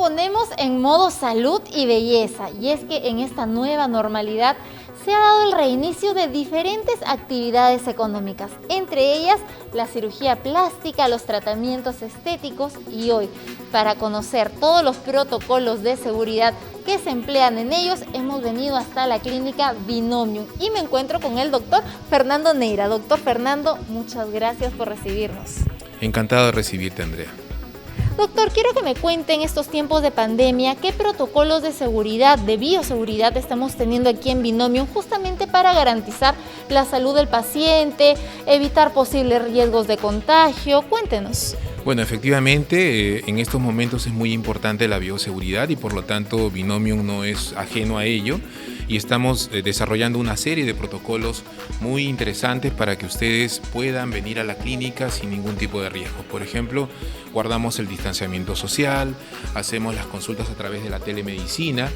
ponemos en modo salud y belleza, y es que en esta nueva normalidad se ha dado el reinicio de diferentes actividades económicas, entre ellas la cirugía plástica, los tratamientos estéticos, y hoy, para conocer todos los protocolos de seguridad que se emplean en ellos, hemos venido hasta la clínica Binomium y me encuentro con el doctor Fernando Neira. Doctor Fernando, muchas gracias por recibirnos. Encantado de recibirte, Andrea. Doctor, quiero que me cuente en estos tiempos de pandemia qué protocolos de seguridad, de bioseguridad estamos teniendo aquí en Binomium justamente para garantizar la salud del paciente, evitar posibles riesgos de contagio. Cuéntenos. Bueno, efectivamente, en estos momentos es muy importante la bioseguridad y por lo tanto Binomium no es ajeno a ello. Y estamos desarrollando una serie de protocolos muy interesantes para que ustedes puedan venir a la clínica sin ningún tipo de riesgo. Por ejemplo, guardamos el distanciamiento social, hacemos las consultas a través de la telemedicina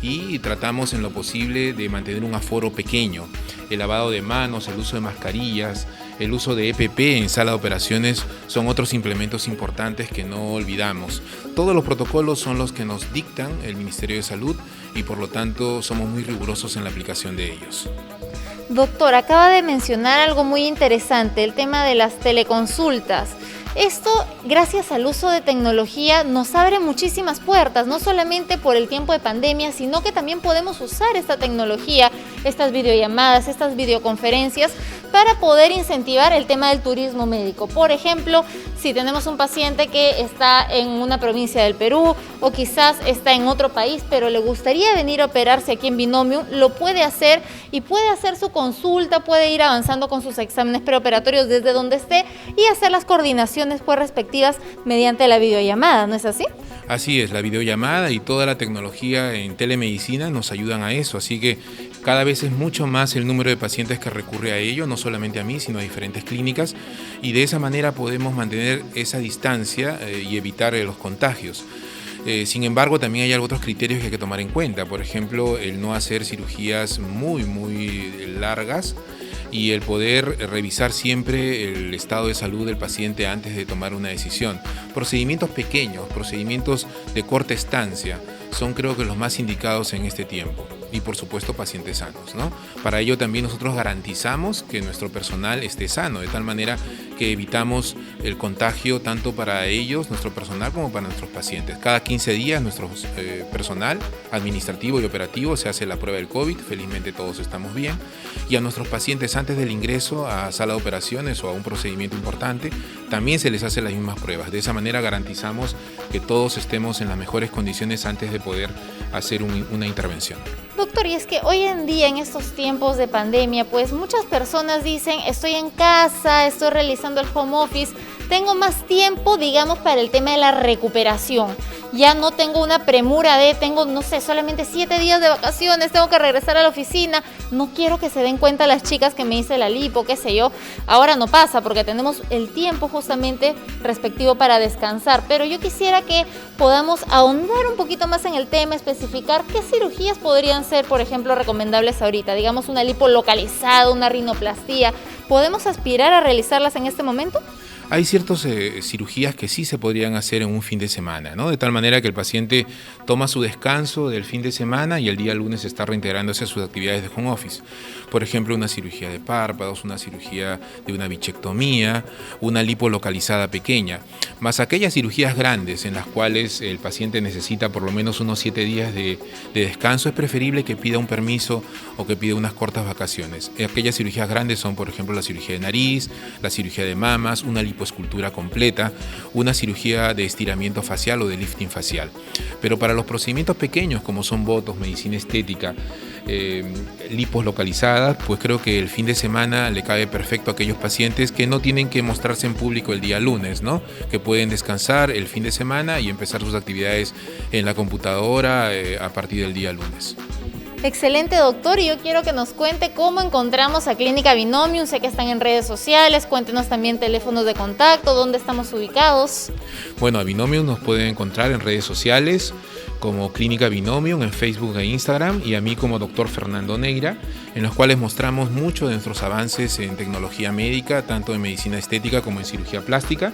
y tratamos en lo posible de mantener un aforo pequeño. El lavado de manos, el uso de mascarillas, el uso de EPP en sala de operaciones son otros implementos importantes que no olvidamos. Todos los protocolos son los que nos dictan el Ministerio de Salud y por lo tanto somos muy rigurosos en la aplicación de ellos. Doctor, acaba de mencionar algo muy interesante, el tema de las teleconsultas. Esto, gracias al uso de tecnología, nos abre muchísimas puertas, no solamente por el tiempo de pandemia, sino que también podemos usar esta tecnología, estas videollamadas, estas videoconferencias, para poder incentivar el tema del turismo médico. Por ejemplo, si tenemos un paciente que está en una provincia del Perú o quizás está en otro país, pero le gustaría venir a operarse aquí en Binomium, lo puede hacer y puede hacer su consulta, puede ir avanzando con sus exámenes preoperatorios desde donde esté y hacer las coordinaciones pues respectivas mediante la videollamada, ¿no es así? Así es, la videollamada y toda la tecnología en telemedicina nos ayudan a eso, así que cada vez es mucho más el número de pacientes que recurre a ello, no solamente a mí, sino a diferentes clínicas, y de esa manera podemos mantener esa distancia y evitar los contagios. Sin embargo, también hay otros criterios que hay que tomar en cuenta, por ejemplo, el no hacer cirugías muy largas, y el poder revisar siempre el estado de salud del paciente antes de tomar una decisión. Procedimientos pequeños, procedimientos de corta estancia, son creo que los más indicados en este tiempo. Y por supuesto pacientes sanos, ¿no? Para ello también nosotros garantizamos que nuestro personal esté sano, de tal manera que evitamos el contagio tanto para ellos, nuestro personal, como para nuestros pacientes. Cada 15 días nuestro personal administrativo y operativo se hace la prueba del COVID, felizmente todos estamos bien, y a nuestros pacientes antes del ingreso a sala de operaciones o a un procedimiento importante, también se les hace las mismas pruebas. De esa manera garantizamos que todos estemos en las mejores condiciones antes de poder hacer una intervención. Doctor, y es que hoy en día, en estos tiempos de pandemia, pues muchas personas dicen, estoy en casa, estoy realizando el home office, tengo más tiempo, digamos, para el tema de la recuperación. Ya no tengo una premura tengo, no sé, solamente 7 días de vacaciones, tengo que regresar a la oficina. No quiero que se den cuenta las chicas que me hice la lipo, qué sé yo. Ahora no pasa porque tenemos el tiempo justamente respectivo para descansar. Pero yo quisiera que podamos ahondar un poquito más en el tema, especificar qué cirugías podrían ser, por ejemplo, recomendables ahorita. Digamos una lipo localizada, una rinoplastia. ¿Podemos aspirar a realizarlas en este momento? Hay ciertas cirugías que sí se podrían hacer en un fin de semana, ¿no? De tal manera que el paciente toma su descanso del fin de semana y el día lunes está reintegrándose a sus actividades de home office. Por ejemplo, una cirugía de párpados, una cirugía de una bichectomía, una lipo localizada pequeña, más aquellas cirugías grandes en las cuales el paciente necesita por lo menos unos 7 días de descanso, es preferible que pida un permiso o que pida unas cortas vacaciones. Aquellas cirugías grandes son, por ejemplo, la cirugía de nariz, la cirugía de mamas, una lipoescultura completa, una cirugía de estiramiento facial o de lifting facial. Pero para los procedimientos pequeños, como son botox, medicina estética, lipos localizadas, pues creo que el fin de semana le cabe perfecto a aquellos pacientes que no tienen que mostrarse en público el día lunes, ¿no? Que pueden descansar el fin de semana y empezar sus actividades en la computadora a partir del día lunes. Excelente, doctor, y yo quiero que nos cuente cómo encontramos a Clínica Binomium. Sé que están en redes sociales, cuéntenos también teléfonos de contacto, dónde estamos ubicados. Bueno, a Binomium nos pueden encontrar en redes sociales como Clínica Binomium en Facebook e Instagram, y a mí como Dr. Fernando Neira, en los cuales mostramos mucho de nuestros avances en tecnología médica, tanto en medicina estética como en cirugía plástica,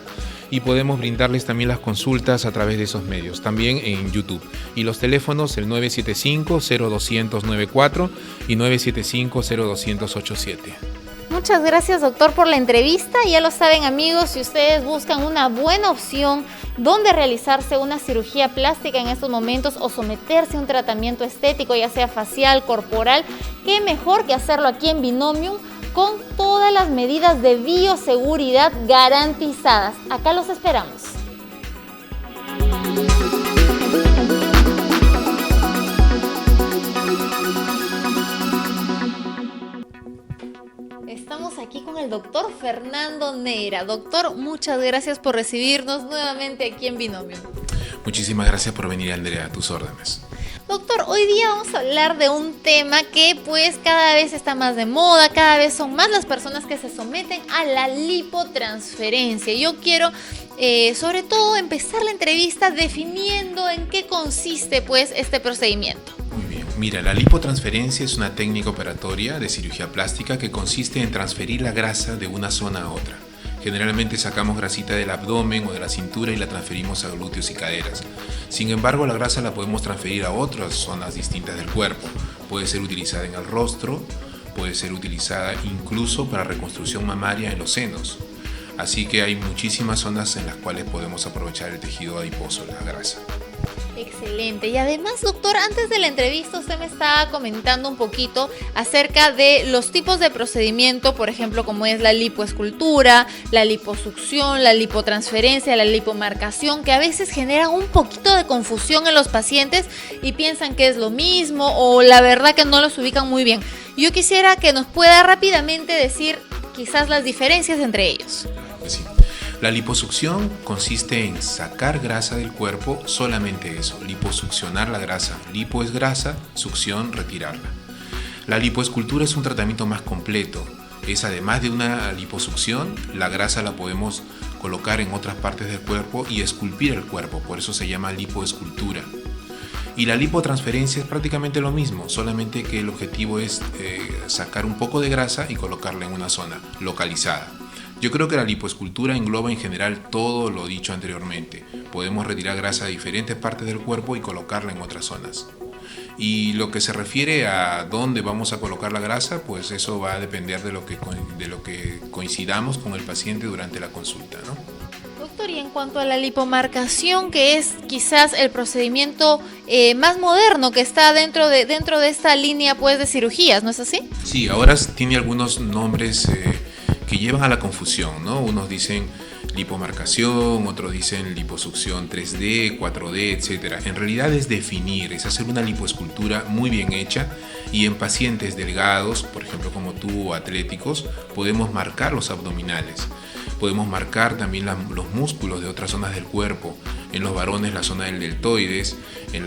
y podemos brindarles también las consultas a través de esos medios, también en YouTube. Y los teléfonos, el 975-0200-94 y 975-0200-87. Muchas gracias, doctor, por la entrevista. Ya lo saben, amigos, si ustedes buscan una buena opción donde realizarse una cirugía plástica en estos momentos o someterse a un tratamiento estético, ya sea facial, corporal, qué mejor que hacerlo aquí en Binomium con todas las medidas de bioseguridad garantizadas. Acá los esperamos. Estamos aquí con el doctor Fernando Neira. Doctor, muchas gracias por recibirnos nuevamente aquí en Binomium. Muchísimas gracias por venir, Andrea, a tus órdenes. Doctor, hoy día vamos a hablar de un tema que pues cada vez está más de moda, cada vez son más las personas que se someten a la lipotransferencia. Yo quiero sobre todo empezar la entrevista definiendo en qué consiste pues este procedimiento. Muy bien, mira, la lipotransferencia es una técnica operatoria de cirugía plástica que consiste en transferir la grasa de una zona a otra. Generalmente sacamos grasita del abdomen o de la cintura y la transferimos a glúteos y caderas. Sin embargo, la grasa la podemos transferir a otras zonas distintas del cuerpo. Puede ser utilizada en el rostro, puede ser utilizada incluso para reconstrucción mamaria en los senos. Así que hay muchísimas zonas en las cuales podemos aprovechar el tejido adiposo, la grasa. Excelente. Y además, doctor, antes de la entrevista usted me estaba comentando un poquito acerca de los tipos de procedimiento, por ejemplo, como es la lipoescultura, la liposucción, la lipotransferencia, la lipomarcación, que a veces generan un poquito de confusión en los pacientes y piensan que es lo mismo o la verdad que no los ubican muy bien. Yo quisiera que nos pueda rápidamente decir quizás las diferencias entre ellos. Sí. La liposucción consiste en sacar grasa del cuerpo, solamente eso, liposuccionar la grasa. Lipo es grasa, succión, retirarla. La lipoescultura es un tratamiento más completo. Es además de una liposucción, la grasa la podemos colocar en otras partes del cuerpo y esculpir el cuerpo, por eso se llama lipoescultura. Y la lipotransferencia es prácticamente lo mismo, solamente que el objetivo es sacar un poco de grasa y colocarla en una zona localizada. Yo creo que la lipoescultura engloba en general todo lo dicho anteriormente. Podemos retirar grasa de diferentes partes del cuerpo y colocarla en otras zonas. Y lo que se refiere a dónde vamos a colocar la grasa, pues eso va a depender de lo que coincidamos con el paciente durante la consulta, ¿no? Doctor, y en cuanto a la lipomarcación, que es quizás el procedimiento más moderno que está dentro de esta línea pues, de cirugías, ¿no es así? Sí, ahora tiene algunos nombres que llevan a la confusión, ¿no? Unos dicen lipomarcación, otros dicen liposucción 3D, 4D, etc. En realidad es definir, es hacer una lipoescultura muy bien hecha y en pacientes delgados, por ejemplo como tú, o atléticos, podemos marcar los abdominales. Podemos marcar también los músculos de otras zonas del cuerpo. En los varones la zona del deltoides, en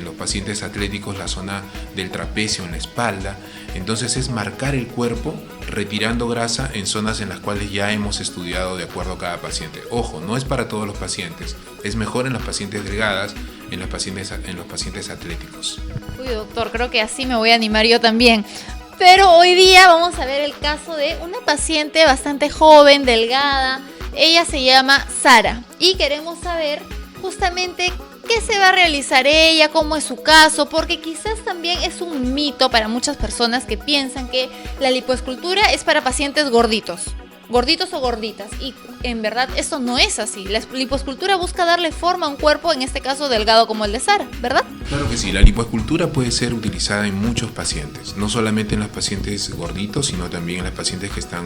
los pacientes atléticos la zona del trapecio en la espalda. Entonces es marcar el cuerpo retirando grasa en zonas en las cuales ya hemos estudiado de acuerdo a cada paciente. Ojo, no es para todos los pacientes, es mejor en las pacientes delgadas, en los pacientes atléticos. Uy, doctor, creo que así me voy a animar yo también. Pero hoy día vamos a ver el caso de una paciente bastante joven, delgada. Ella se llama Sara y queremos saber justamente qué se va a realizar ella, cómo es su caso, porque quizás también es un mito para muchas personas que piensan que la lipoescultura es para pacientes gorditos o gorditas, y en verdad eso no es así. La lipoescultura busca darle forma a un cuerpo, en este caso delgado como el de Sara, ¿verdad? Claro que sí, la lipoescultura puede ser utilizada en muchos pacientes, no solamente en los pacientes gorditos, sino también en los pacientes que están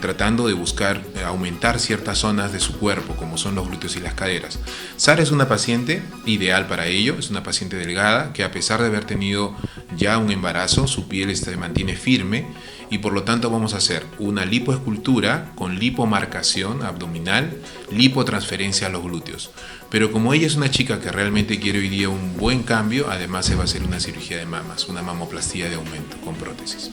tratando de buscar aumentar ciertas zonas de su cuerpo, como son los glúteos y las caderas. Sara es una paciente ideal para ello, es una paciente delgada que a pesar de haber tenido ya un embarazo, su piel se mantiene firme y por lo tanto vamos a hacer una lipoescultura con lipomarcación abdominal, lipotransferencia a los glúteos. Pero como ella es una chica que realmente quiere hoy día un buen cambio, además se va a hacer una cirugía de mamas, una mamoplastía de aumento con prótesis.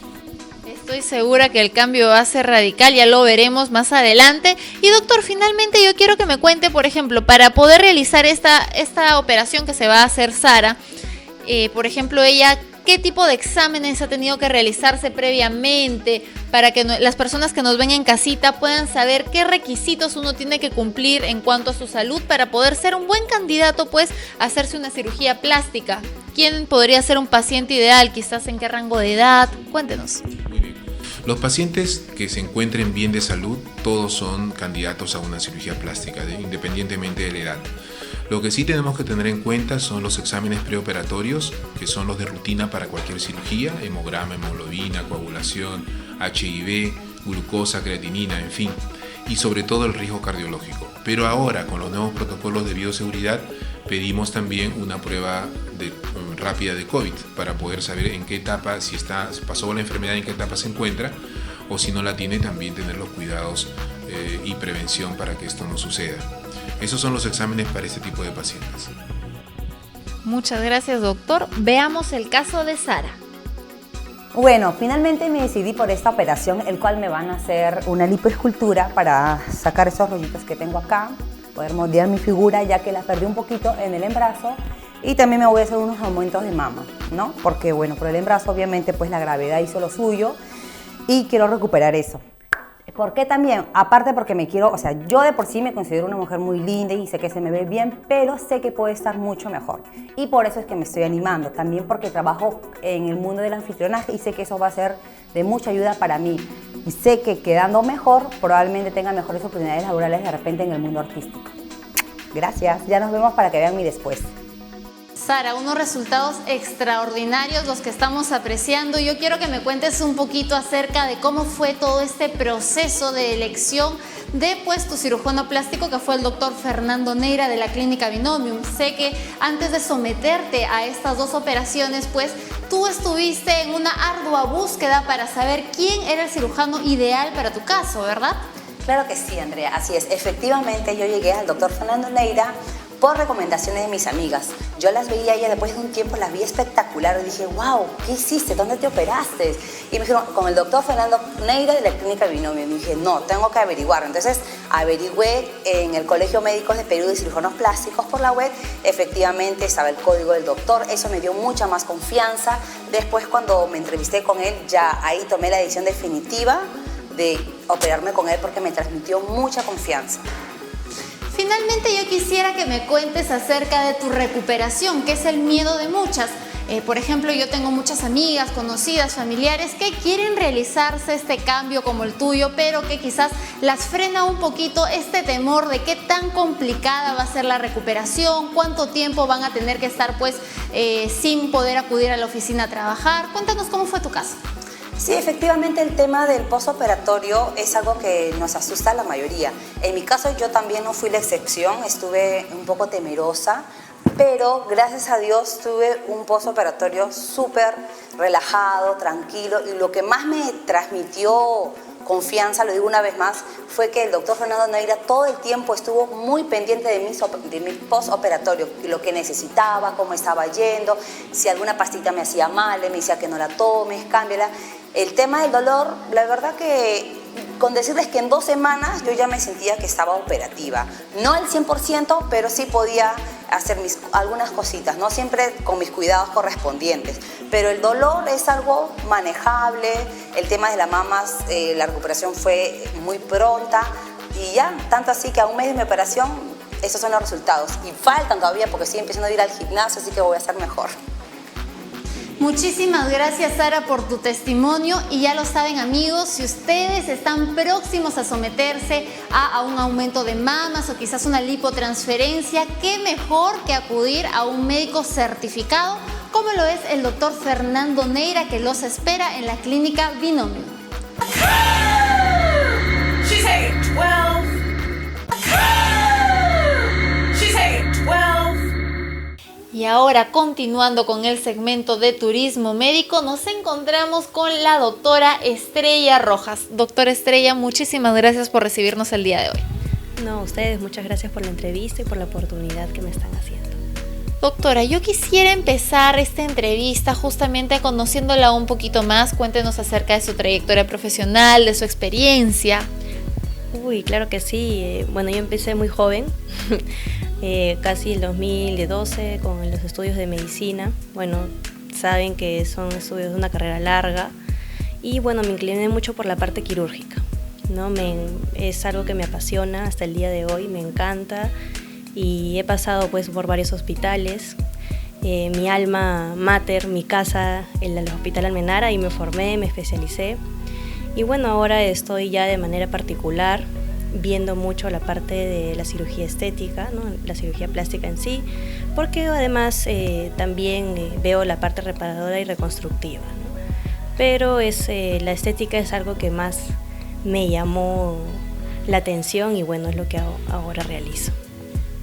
Estoy segura que el cambio va a ser radical, ya lo veremos más adelante. Y doctor, finalmente yo quiero que me cuente, por ejemplo, para poder realizar esta operación que se va a hacer Sara, por ejemplo, ella, ¿qué tipo de exámenes ha tenido que realizarse previamente para que las personas que nos ven en casita puedan saber qué requisitos uno tiene que cumplir en cuanto a su salud para poder ser un buen candidato, pues, a hacerse una cirugía plástica? ¿Quién podría ser un paciente ideal? Quizás en qué rango de edad. Cuéntenos. Muy bien. Los pacientes que se encuentren bien de salud, todos son candidatos a una cirugía plástica, independientemente de la edad. Lo que sí tenemos que tener en cuenta son los exámenes preoperatorios, que son los de rutina para cualquier cirugía: hemograma, hemoglobina, coagulación, HIV, glucosa, creatinina, en fin, y sobre todo el riesgo cardiológico. Pero ahora, con los nuevos protocolos de bioseguridad, pedimos también una prueba rápida de COVID para poder saber en qué etapa, si pasó la enfermedad, en qué etapa se encuentra, o si no la tiene, también tener los cuidados y prevención para que esto no suceda. Esos son los exámenes para este tipo de pacientes. Muchas gracias, doctor. Veamos el caso de Sara. Bueno, finalmente me decidí por esta operación, el cual me van a hacer una lipoescultura para sacar esos rollitos que tengo acá, poder moldear mi figura, ya que la perdí un poquito en el embarazo, y también me voy a hacer unos aumentos de mama, ¿no? Porque bueno, por el embarazo obviamente pues la gravedad hizo lo suyo y quiero recuperar eso. ¿Por qué también? Aparte porque me quiero, o sea, yo de por sí me considero una mujer muy linda y sé que se me ve bien, pero sé que puede estar mucho mejor. Y por eso es que me estoy animando. También porque trabajo en el mundo del anfitrionaje y sé que eso va a ser de mucha ayuda para mí. Y sé que quedando mejor, probablemente tenga mejores oportunidades laborales de repente en el mundo artístico. Gracias. Ya nos vemos para que vean mi después. Sara, unos resultados extraordinarios los que estamos apreciando. Yo quiero que me cuentes un poquito acerca de cómo fue todo este proceso de elección de pues tu cirujano plástico, que fue el doctor Fernando Neira de la clínica Binomium. Sé que antes de someterte a estas dos operaciones, pues tú estuviste en una ardua búsqueda para saber quién era el cirujano ideal para tu caso, ¿verdad? Claro que sí, Andrea, así es. Efectivamente, yo llegué al doctor Fernando Neira por recomendaciones de mis amigas. Yo las veía y después de un tiempo las vi espectacular y dije, wow, ¿qué hiciste? ¿Dónde te operaste? Y me dijeron, con el doctor Fernando Neira de la clínica Binomium. Y dije, no, tengo que averiguar. Entonces averigüé en el Colegio Médicos de Perú de Cirujanos Plásticos por la web. Efectivamente estaba el código del doctor, eso me dio mucha más confianza. Después, cuando me entrevisté con él, ya ahí tomé la decisión definitiva de operarme con él porque me transmitió mucha confianza. Finalmente yo quisiera que me cuentes acerca de tu recuperación, que es el miedo de muchas. Por ejemplo, yo tengo muchas amigas, conocidas, familiares que quieren realizarse este cambio como el tuyo, pero que quizás las frena un poquito este temor de qué tan complicada va a ser la recuperación, cuánto tiempo van a tener que estar pues sin poder acudir a la oficina a trabajar. Cuéntanos cómo fue tu caso. Sí, efectivamente el tema del postoperatorio es algo que nos asusta a la mayoría. En mi caso yo también no fui la excepción, estuve un poco temerosa, pero gracias a Dios tuve un postoperatorio súper relajado, tranquilo, y lo que más me transmitió confianza, lo digo una vez más, fue que el doctor Fernando Neira todo el tiempo estuvo muy pendiente de mi postoperatorio, lo que necesitaba, cómo estaba yendo, si alguna pastita me hacía mal, me decía que no la tomes, cámbiala. El tema del dolor, la verdad que con decirles que en 2 semanas yo ya me sentía que estaba operativa. No al 100%, pero sí podía hacer algunas cositas, no siempre con mis cuidados correspondientes. Pero el dolor es algo manejable, el tema de las mamas, la recuperación fue muy pronta y ya, tanto así que a un mes de mi operación, esos son los resultados. Y faltan todavía porque estoy empezando a ir al gimnasio, así que voy a estar mejor. Muchísimas gracias, Sara, por tu testimonio. Y ya lo saben, amigos, si ustedes están próximos a someterse a un aumento de mamas o quizás una lipotransferencia, qué mejor que acudir a un médico certificado como lo es el doctor Fernando Neira, que los espera en la clínica Binomium. She's 12. She's 12. Y ahora, continuando con el segmento de turismo médico, nos encontramos con la doctora Estrella Rojas. Doctora Estrella, muchísimas gracias por recibirnos el día de hoy. No, ustedes, muchas gracias por la entrevista y por la oportunidad que me están haciendo. Doctora, yo quisiera empezar esta entrevista justamente conociéndola un poquito más. Cuéntenos acerca de su trayectoria profesional, de su experiencia. Uy, claro que sí. Bueno, yo empecé muy joven, casi el 2012 con los estudios de medicina. Bueno, saben que son estudios de una carrera larga y bueno, me incliné mucho por la parte quirúrgica, ¿no? Es algo que me apasiona hasta el día de hoy, me encanta. Y he pasado pues por varios hospitales, mi alma mater, mi casa, el Hospital Almenara, y me formé, me especialicé. Y bueno, ahora estoy ya de manera particular viendo mucho la parte de la cirugía estética, ¿no? La cirugía plástica en sí, porque además también veo la parte reparadora y reconstructiva, ¿no? Pero la estética es algo que más me llamó la atención y bueno, es lo que ahora realizo.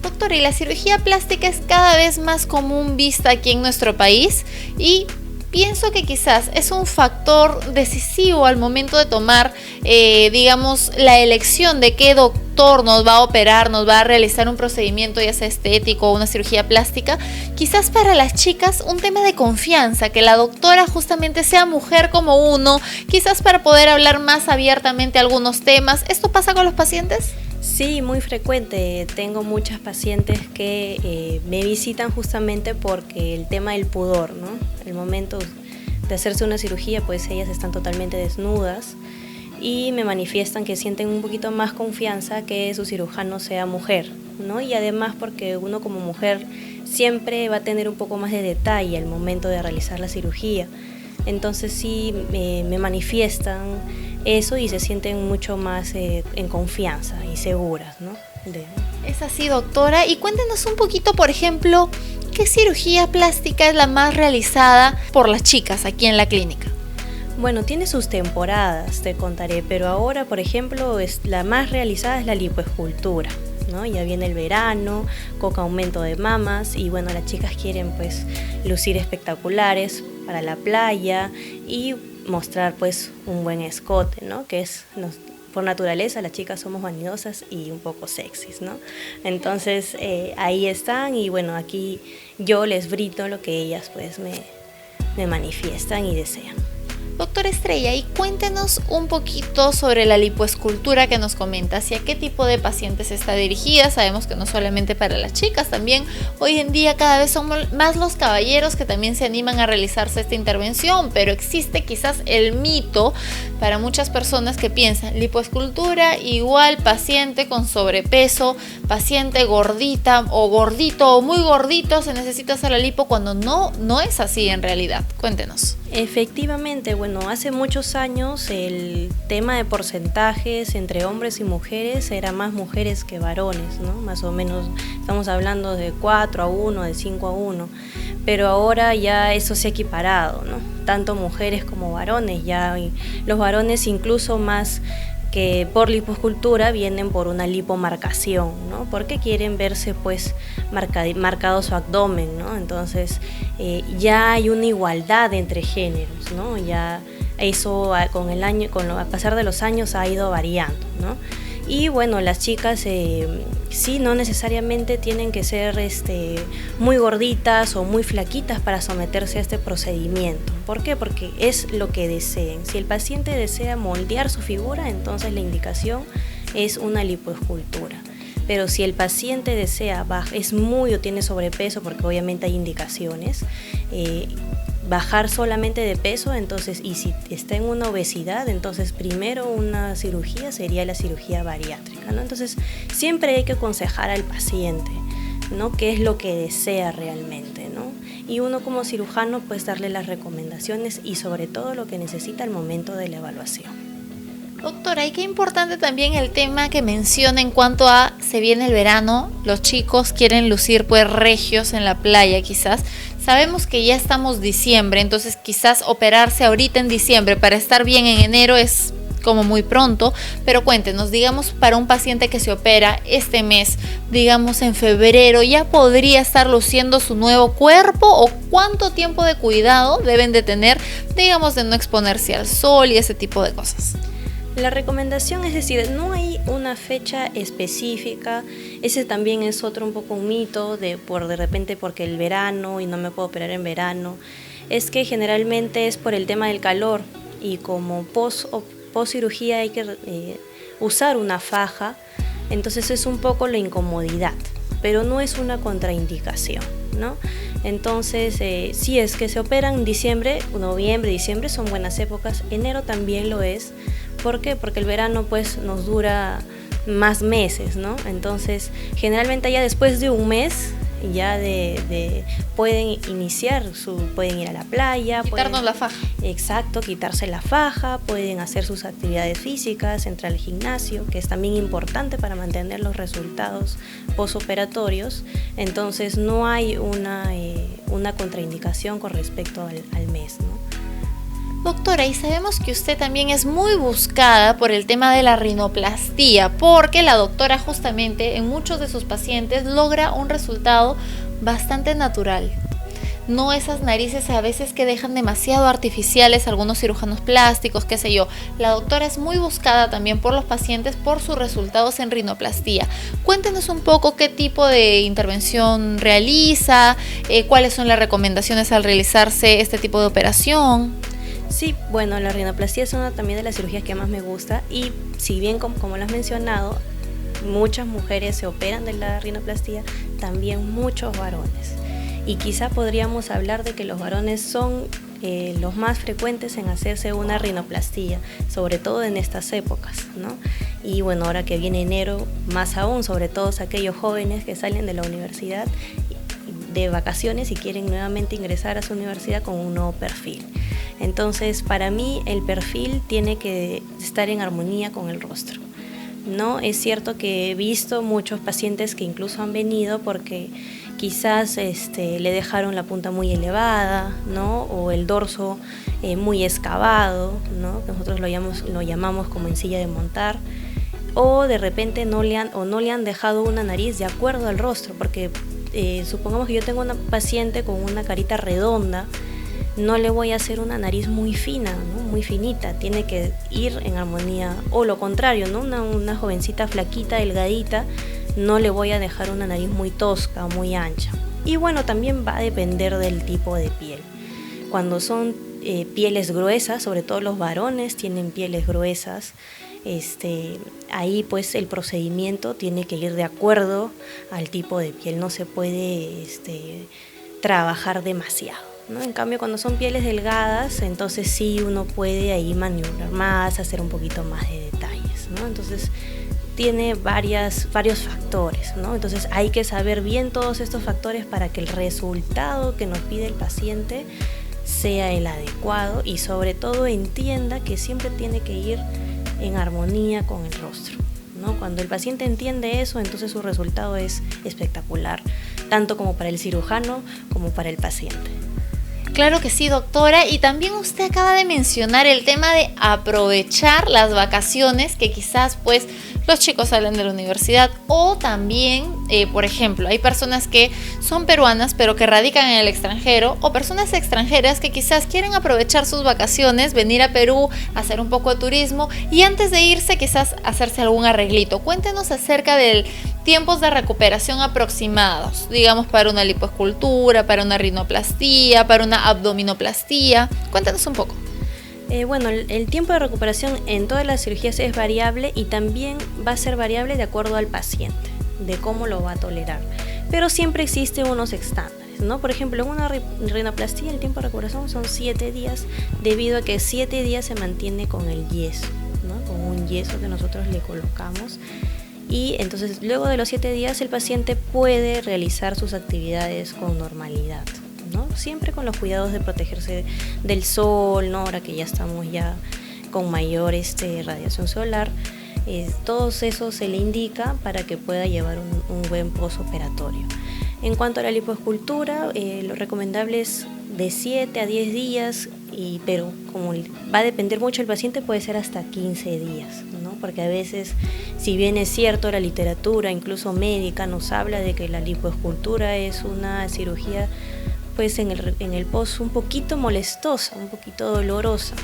Doctora, y la cirugía plástica es cada vez más común vista aquí en nuestro país y pienso que quizás es un factor decisivo al momento de tomar, digamos, la elección de qué doctor nos va a operar, nos va a realizar un procedimiento ya sea estético o una cirugía plástica. Quizás para las chicas un tema de confianza, que la doctora justamente sea mujer como uno, quizás para poder hablar más abiertamente algunos temas. ¿Esto pasa con los pacientes? Sí, muy frecuente. Tengo muchas pacientes que me visitan justamente porque el tema del pudor, ¿no? El momento de hacerse una cirugía, pues ellas están totalmente desnudas y me manifiestan que sienten un poquito más confianza que su cirujano sea mujer, ¿no? Y además porque uno como mujer siempre va a tener un poco más de detalle al momento de realizar la cirugía. Entonces sí me manifiestan eso y se sienten mucho más en confianza y seguras, ¿no? Es así, doctora. Y cuéntenos un poquito, por ejemplo, ¿qué cirugía plástica es la más realizada por las chicas aquí en la clínica? Bueno, tiene sus temporadas, te contaré, pero ahora, por ejemplo, la más realizada es la lipoescultura, ¿no? Ya viene el verano, con aumento de mamas y bueno, las chicas quieren pues lucir espectaculares para la playa y mostrar pues un buen escote, ¿no? Que por naturaleza las chicas somos vanidosas y un poco sexys, ¿no? Entonces ahí están y bueno, aquí yo les brindo lo que ellas pues me manifiestan y desean. Doctora Estrella, y cuéntenos un poquito sobre la lipoescultura que nos comenta, hacia qué tipo de pacientes está dirigida. Sabemos que no solamente para las chicas, también hoy en día cada vez son más los caballeros que también se animan a realizarse esta intervención, pero existe quizás el mito para muchas personas que piensan lipoescultura igual paciente con sobrepeso, paciente gordita o gordito o muy gordito se necesita hacer la lipo, cuando no es así en realidad. Cuéntenos. Efectivamente, bueno, hace muchos años el tema de porcentajes entre hombres y mujeres era más mujeres que varones, ¿no? Más o menos estamos hablando de 4-1, de 5-1, pero ahora ya eso se ha equiparado, ¿no? Tanto mujeres como varones, ya los varones incluso más que por lipoescultura vienen por una lipomarcación, ¿no? Porque quieren verse pues marcado su abdomen, ¿no? Entonces ya hay una igualdad entre géneros, ¿no? Ya eso con a pasar de los años ha ido variando, ¿no? Y bueno, las chicas sí, no necesariamente tienen que ser muy gorditas o muy flaquitas para someterse a este procedimiento. ¿Por qué? Porque es lo que deseen. Si el paciente desea moldear su figura, entonces la indicación es una lipoescultura. Pero si el paciente desea o tiene sobrepeso, porque obviamente hay indicaciones, bajar solamente de peso, entonces, y si está en una obesidad, entonces primero una cirugía sería la cirugía bariátrica, ¿no? Entonces siempre hay que aconsejar al paciente, ¿no? Qué es lo que desea realmente, ¿no? Y uno como cirujano pues darle las recomendaciones y sobre todo lo que necesita al momento de la evaluación. Doctora, y qué importante también el tema que menciona en cuanto a se viene el verano, los chicos quieren lucir pues regios en la playa quizás. Sabemos que ya estamos diciembre, entonces quizás operarse ahorita en diciembre para estar bien en enero es como muy pronto, pero cuéntenos, digamos, para un paciente que se opera este mes, digamos en febrero, ¿ya podría estar luciendo su nuevo cuerpo o cuánto tiempo de cuidado deben de tener, digamos, de no exponerse al sol y ese tipo de cosas? La recomendación, es decir, no hay una fecha específica. Ese también es otro un poco un mito de repente porque el verano y no me puedo operar en verano. Es que generalmente es por el tema del calor, y como post cirugía hay que usar una faja, entonces es un poco la incomodidad, pero no es una contraindicación, ¿no? Entonces, si es que se operan en diciembre, noviembre, diciembre son buenas épocas, enero también lo es. ¿Por qué? Porque el verano pues nos dura más meses, ¿no? Entonces, generalmente ya después de un mes ya pueden pueden ir a la playa, Quitarnos la faja. Exacto, quitarse la faja, pueden hacer sus actividades físicas, entrar al gimnasio, que es también importante para mantener los resultados posoperatorios. Entonces no hay una contraindicación con respecto al mes, ¿no? Doctora, y sabemos que usted también es muy buscada por el tema de la rinoplastía, porque la doctora justamente en muchos de sus pacientes logra un resultado bastante natural. No esas narices a veces que dejan demasiado artificiales algunos cirujanos plásticos, qué sé yo. La doctora es muy buscada también por los pacientes por sus resultados en rinoplastía. Cuéntenos un poco qué tipo de intervención realiza, cuáles son las recomendaciones al realizarse este tipo de operación. Sí, bueno, la rinoplastía es una también de las cirugías que más me gusta, y si bien como lo has mencionado, muchas mujeres se operan de la rinoplastía, también muchos varones. Y quizá podríamos hablar de que los varones son los más frecuentes en hacerse una rinoplastía, sobre todo en estas épocas, ¿no? Y bueno, ahora que viene enero, más aún, sobre todo aquellos jóvenes que salen de la universidad de vacaciones y quieren nuevamente ingresar a su universidad con un nuevo perfil. Entonces, para mí el perfil tiene que estar en armonía con el rostro, ¿no? Es cierto que he visto muchos pacientes que incluso han venido porque quizás le dejaron la punta muy elevada, ¿no? O el dorso muy excavado, ¿no? Nosotros lo llamamos como en silla de montar. O de repente no le han dejado una nariz de acuerdo al rostro, porque supongamos que yo tengo una paciente con una carita redonda, no le voy a hacer una nariz muy fina, ¿no? Muy finita, tiene que ir en armonía, o lo contrario, ¿no? Una jovencita flaquita, delgadita, no le voy a dejar una nariz muy tosca, muy ancha. Y bueno, también va a depender del tipo de piel. Cuando son pieles gruesas, sobre todo los varones tienen pieles gruesas, ahí pues el procedimiento tiene que ir de acuerdo al tipo de piel, no se puede trabajar demasiado, ¿no? En cambio, cuando son pieles delgadas, entonces sí uno puede ahí maniobrar más, hacer un poquito más de detalles, ¿no? Entonces tiene varios factores, ¿no? Entonces hay que saber bien todos estos factores para que el resultado que nos pide el paciente sea el adecuado, y sobre todo entienda que siempre tiene que ir en armonía con el rostro, ¿no? Cuando el paciente entiende eso, entonces su resultado es espectacular, tanto como para el cirujano como para el paciente. Claro que sí, doctora, y también usted acaba de mencionar el tema de aprovechar las vacaciones, que quizás pues los chicos salen de la universidad, o también, por ejemplo, hay personas que son peruanas pero que radican en el extranjero, o personas extranjeras que quizás quieren aprovechar sus vacaciones, venir a Perú, hacer un poco de turismo y antes de irse quizás hacerse algún arreglito. Cuéntenos acerca del tiempos de recuperación aproximados, digamos para una lipoescultura, para una rinoplastía, para una abdominoplastía. Cuéntanos un poco. Bueno, el tiempo de recuperación en todas las cirugías es variable, y también va a ser variable de acuerdo al paciente, de cómo lo va a tolerar. Pero siempre existen unos estándares, ¿no? Por ejemplo, en una rinoplastía el tiempo de recuperación son 7 días, debido a que 7 días se mantiene con el yeso, ¿no? Con un yeso que nosotros le colocamos. Y entonces luego de los 7 días el paciente puede realizar sus actividades con normalidad, ¿no? Siempre con los cuidados de protegerse del sol, ¿no? Ahora que ya estamos ya con mayor radiación solar, todo eso se le indica para que pueda llevar un buen postoperatorio. En cuanto a la lipoescultura, lo recomendable es de 7 a 10 días, pero como va a depender mucho del paciente, puede ser hasta 15 días, ¿no? Porque a veces, si bien es cierto, la literatura, incluso médica, nos habla de que la lipoescultura es una cirugía pues en el post un poquito molestosa, un poquito dolorosa,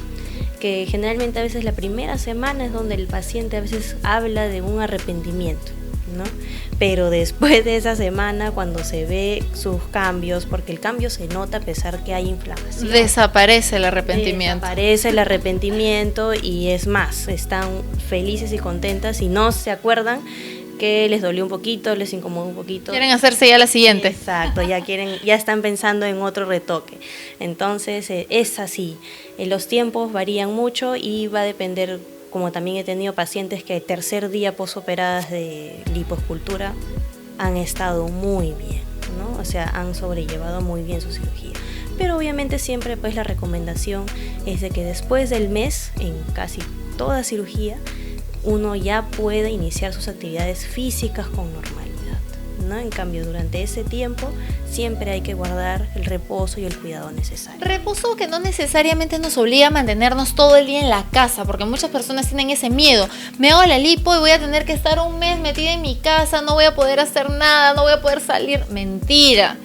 que generalmente a veces la primera semana es donde el paciente a veces habla de un arrepentimiento, ¿no? Pero después de esa semana, cuando se ve sus cambios, porque el cambio se nota a pesar que hay inflamación. Desaparece el arrepentimiento. Desaparece el arrepentimiento y es más, están felices y contentas y no se acuerdan que les dolió un poquito, les incomodó un poquito. Quieren hacerse ya la siguiente. Exacto, ya están pensando en otro retoque. Entonces es así. Los tiempos varían mucho y va a depender, como también he tenido pacientes que el tercer día posoperadas de lipoescultura han estado muy bien, ¿no? O sea, han sobrellevado muy bien su cirugía. Pero obviamente siempre pues la recomendación es de que después del mes, en casi toda cirugía, uno ya puede iniciar sus actividades físicas con normalidad, ¿no? En cambio, durante ese tiempo siempre hay que guardar el reposo y el cuidado necesario. Reposo que no necesariamente nos obliga a mantenernos todo el día en la casa, porque muchas personas tienen ese miedo. Me hago la lipo y voy a tener que estar un mes metida en mi casa, no voy a poder hacer nada, no voy a poder salir. Mentira.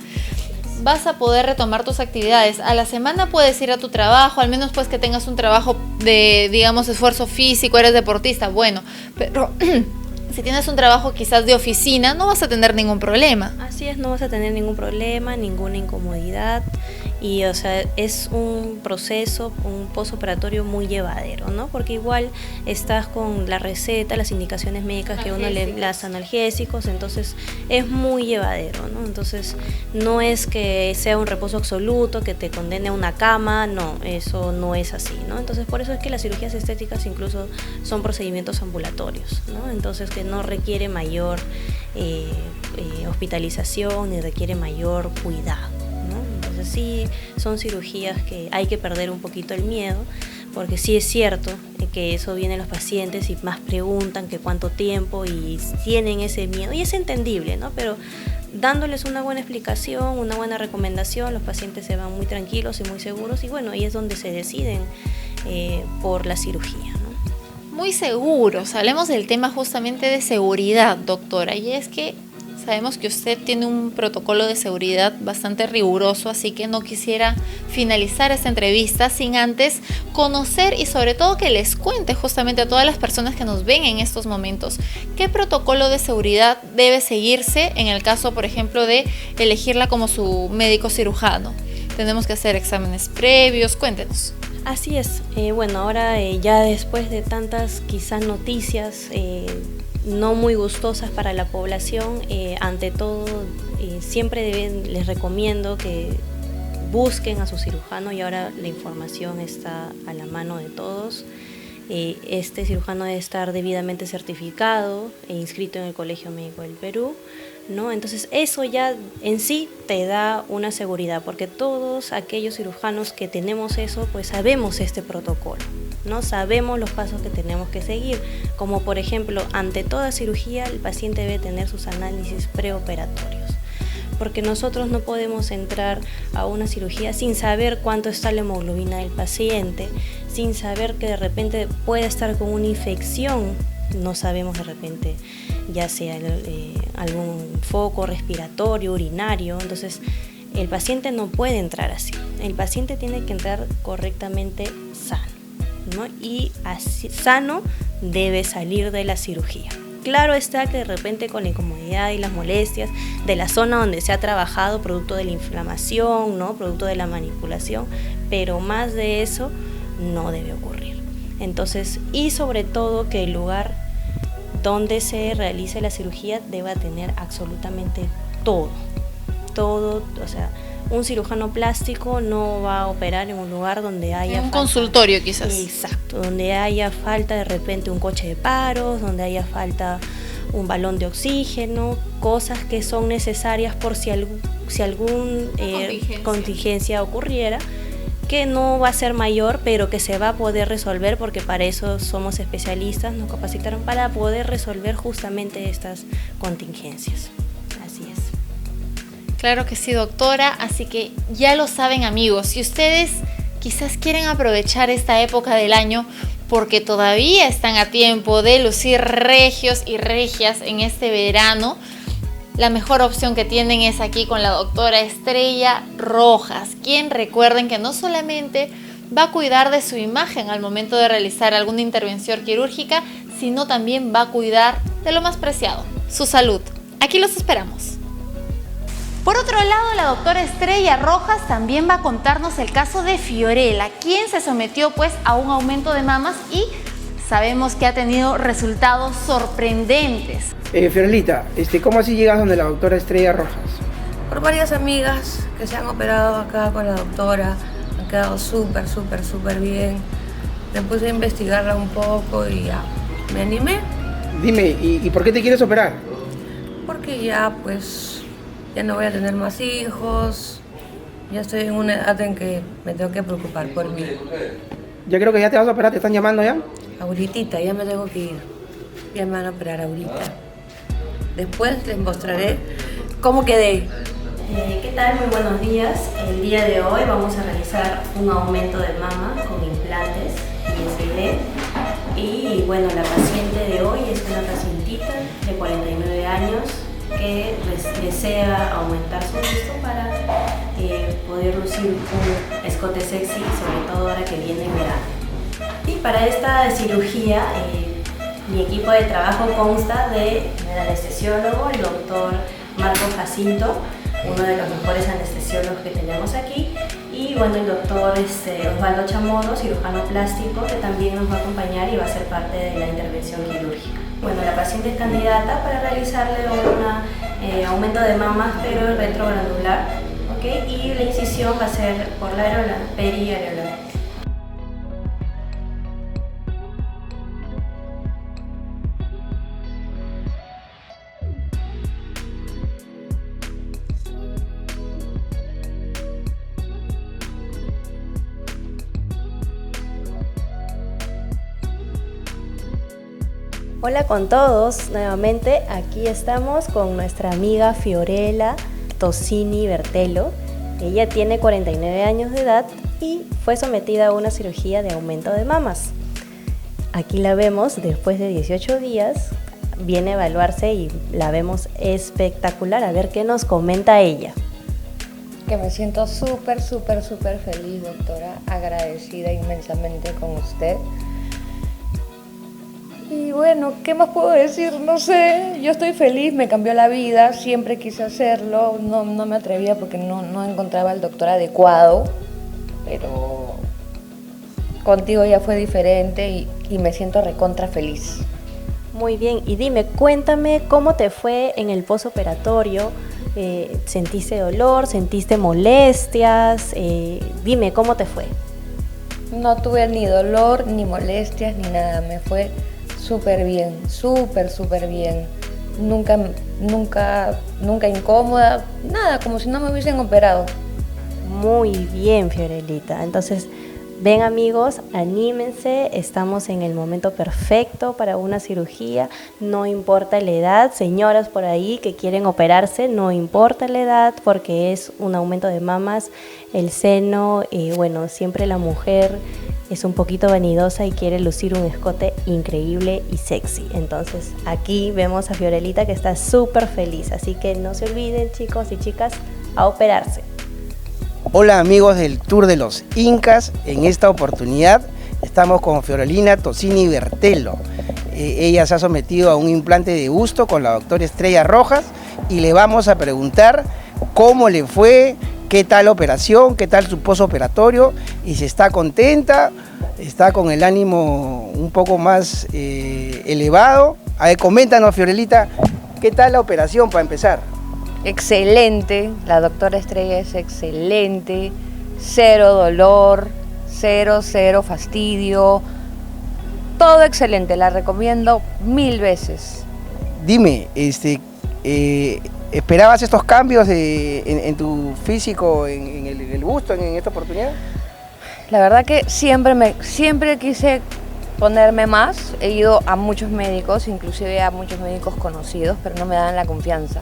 Vas a poder retomar tus actividades. A la semana puedes ir a tu trabajo, al menos pues que tengas un trabajo de, digamos, esfuerzo físico, eres deportista, bueno, pero si tienes un trabajo quizás de oficina, no vas a tener ningún problema. Así es, no vas a tener ningún problema, ninguna incomodidad y, o sea, es un proceso, un postoperatorio muy llevadero, ¿no? Porque igual estás con la receta, las indicaciones médicas que uno le, las analgésicos, entonces es muy llevadero, ¿no? Entonces no es que sea un reposo absoluto, que te condene a una cama, no, eso no es así, ¿no? Entonces por eso es que las cirugías estéticas incluso son procedimientos ambulatorios, ¿no? Entonces que no requiere mayor hospitalización ni requiere mayor cuidado, ¿no? Entonces sí son cirugías que hay que perder un poquito el miedo, porque sí es cierto que eso vienen los pacientes y más preguntan que cuánto tiempo y tienen ese miedo y es entendible, ¿no? Pero dándoles una buena explicación, una buena recomendación, los pacientes se van muy tranquilos y muy seguros y bueno, ahí es donde se deciden por la cirugía, ¿no? Muy seguros. Hablemos del tema justamente de seguridad, doctora, y es que sabemos que usted tiene un protocolo de seguridad bastante riguroso, así que no quisiera finalizar esta entrevista sin antes conocer y sobre todo que les cuente justamente a todas las personas que nos ven en estos momentos qué protocolo de seguridad debe seguirse en el caso, por ejemplo, de elegirla como su médico cirujano. Tenemos que hacer exámenes previos, cuéntenos. Así es, bueno, ahora ya después de tantas quizás noticias no muy gustosas para la población, ante todo siempre les recomiendo que busquen a su cirujano y ahora la información está a la mano de todos. Este cirujano debe estar debidamente certificado e inscrito en el Colegio Médico del Perú, ¿no? Entonces eso ya en sí te da una seguridad, porque todos aquellos cirujanos que tenemos eso, pues sabemos este protocolo, ¿no? Sabemos los pasos que tenemos que seguir, como por ejemplo, ante toda cirugía el paciente debe tener sus análisis preoperatorios, porque nosotros no podemos entrar a una cirugía sin saber cuánto está la hemoglobina del paciente, sin saber que de repente puede estar con una infección, no sabemos de repente ya sea algún foco respiratorio, urinario, entonces el paciente no puede entrar así, el paciente tiene que entrar correctamente sano, ¿no? Y así, sano debe salir de la cirugía. Claro está que de repente con la incomodidad y las molestias de la zona donde se ha trabajado, producto de la inflamación, ¿no? Producto de la manipulación, pero más de eso no debe ocurrir. Entonces, y sobre todo que el lugar donde se realice la cirugía deba tener absolutamente todo, o sea, un cirujano plástico no va a operar en un lugar donde haya un consultorio quizás. Exacto, donde haya falta de repente un coche de paros, donde haya falta un balón de oxígeno, cosas que son necesarias por si algún contingencia ocurriera, que no va a ser mayor, pero que se va a poder resolver, porque para eso somos especialistas, nos capacitaron para poder resolver justamente estas contingencias. Así es. Claro que sí, doctora, así que ya lo saben, amigos, si ustedes quizás quieren aprovechar esta época del año porque todavía están a tiempo de lucir regios y regias en este verano, la mejor opción que tienen es aquí con la doctora Estrella Rojas, quien recuerden que no solamente va a cuidar de su imagen al momento de realizar alguna intervención quirúrgica, sino también va a cuidar de lo más preciado, su salud. Aquí los esperamos. Por otro lado, la doctora Estrella Rojas también va a contarnos el caso de Fiorella, quien se sometió pues a un aumento de mamas y sabemos que ha tenido resultados sorprendentes. Fiorelita, ¿cómo así llegas donde la doctora Estrella Rojas? Por varias amigas que se han operado acá con la doctora, han quedado súper bien. Me puse a investigarla un poco y ya, me animé. Dime, ¿y por qué te quieres operar? Porque ya pues, ya no voy a tener más hijos, ya estoy en una edad en que me tengo que preocupar por mí. Ya creo que ya te vas a operar, ¿te están llamando ya? Ahorita, ya me tengo que ir, ya me van a operar ahorita. Después les mostraré cómo quedé. ¿Qué tal? Muy buenos días. El día de hoy vamos a realizar un aumento de mama con implantes y Y bueno, la paciente de hoy es una pacientita de 49 años que desea aumentar su busto para poder lucir un escote sexy, sobre todo ahora que viene el verano. Y para esta cirugía, mi equipo de trabajo consta del anestesiólogo, el doctor Marco Jacinto, uno de los mejores anestesiólogos que tenemos aquí, y bueno, el doctor Osvaldo Chamorro, cirujano plástico, que también nos va a acompañar y va a ser parte de la intervención quirúrgica. Bueno, la paciente es candidata para realizarle un aumento de mamas, pero retrogranular, ¿ok? Y la incisión va a ser por la areola, periareolar. Hola con todos, nuevamente aquí estamos con nuestra amiga Fiorella Tosini Bertello. Ella tiene 49 años de edad y fue sometida a una cirugía de aumento de mamas. Aquí la vemos después de 18 días, viene a evaluarse y la vemos espectacular. A ver qué nos comenta ella. Que me siento súper feliz, doctora, agradecida inmensamente con usted. Y bueno, ¿qué más puedo decir? No sé, yo estoy feliz, me cambió la vida, siempre quise hacerlo, no me atrevía porque no encontraba al doctor adecuado, pero contigo ya fue diferente y me siento recontra feliz. Muy bien, y dime, cuéntame cómo te fue en el posoperatorio. ¿Sentiste dolor? ¿Sentiste molestias? Dime, ¿cómo te fue? No tuve ni dolor, ni molestias, ni nada, me fue súper bien, súper bien. Nunca incómoda, nada, como si no me hubiesen operado. Muy bien, Fiorelita. Entonces, ven amigos, anímense, estamos en el momento perfecto para una cirugía, no importa la edad, señoras por ahí que quieren operarse, no importa la edad porque es un aumento de mamas, el seno, bueno, siempre la mujer es un poquito vanidosa y quiere lucir un escote increíble y sexy. Entonces aquí vemos a Fiorelita que está súper feliz, así que no se olviden chicos y chicas a operarse. Hola amigos del Tour de los Incas, en esta oportunidad estamos con Fiorella Tosini Bertello. Ella se ha sometido a un implante de busto con la doctora Estrella Rojas y le vamos a preguntar cómo le fue, qué tal la operación, qué tal su posoperatorio y si está contenta, está con el ánimo un poco más elevado. A ver, coméntanos Fiorellita, ¿qué tal la operación para empezar? Excelente, la doctora Estrella es excelente, cero dolor, cero fastidio, todo excelente, la recomiendo 1000 veces. Dime, ¿esperabas estos cambios en tu físico, en el busto, en esta oportunidad? La verdad que siempre quise ponerme más, he ido a muchos médicos, inclusive a muchos médicos conocidos, pero no me dan la confianza.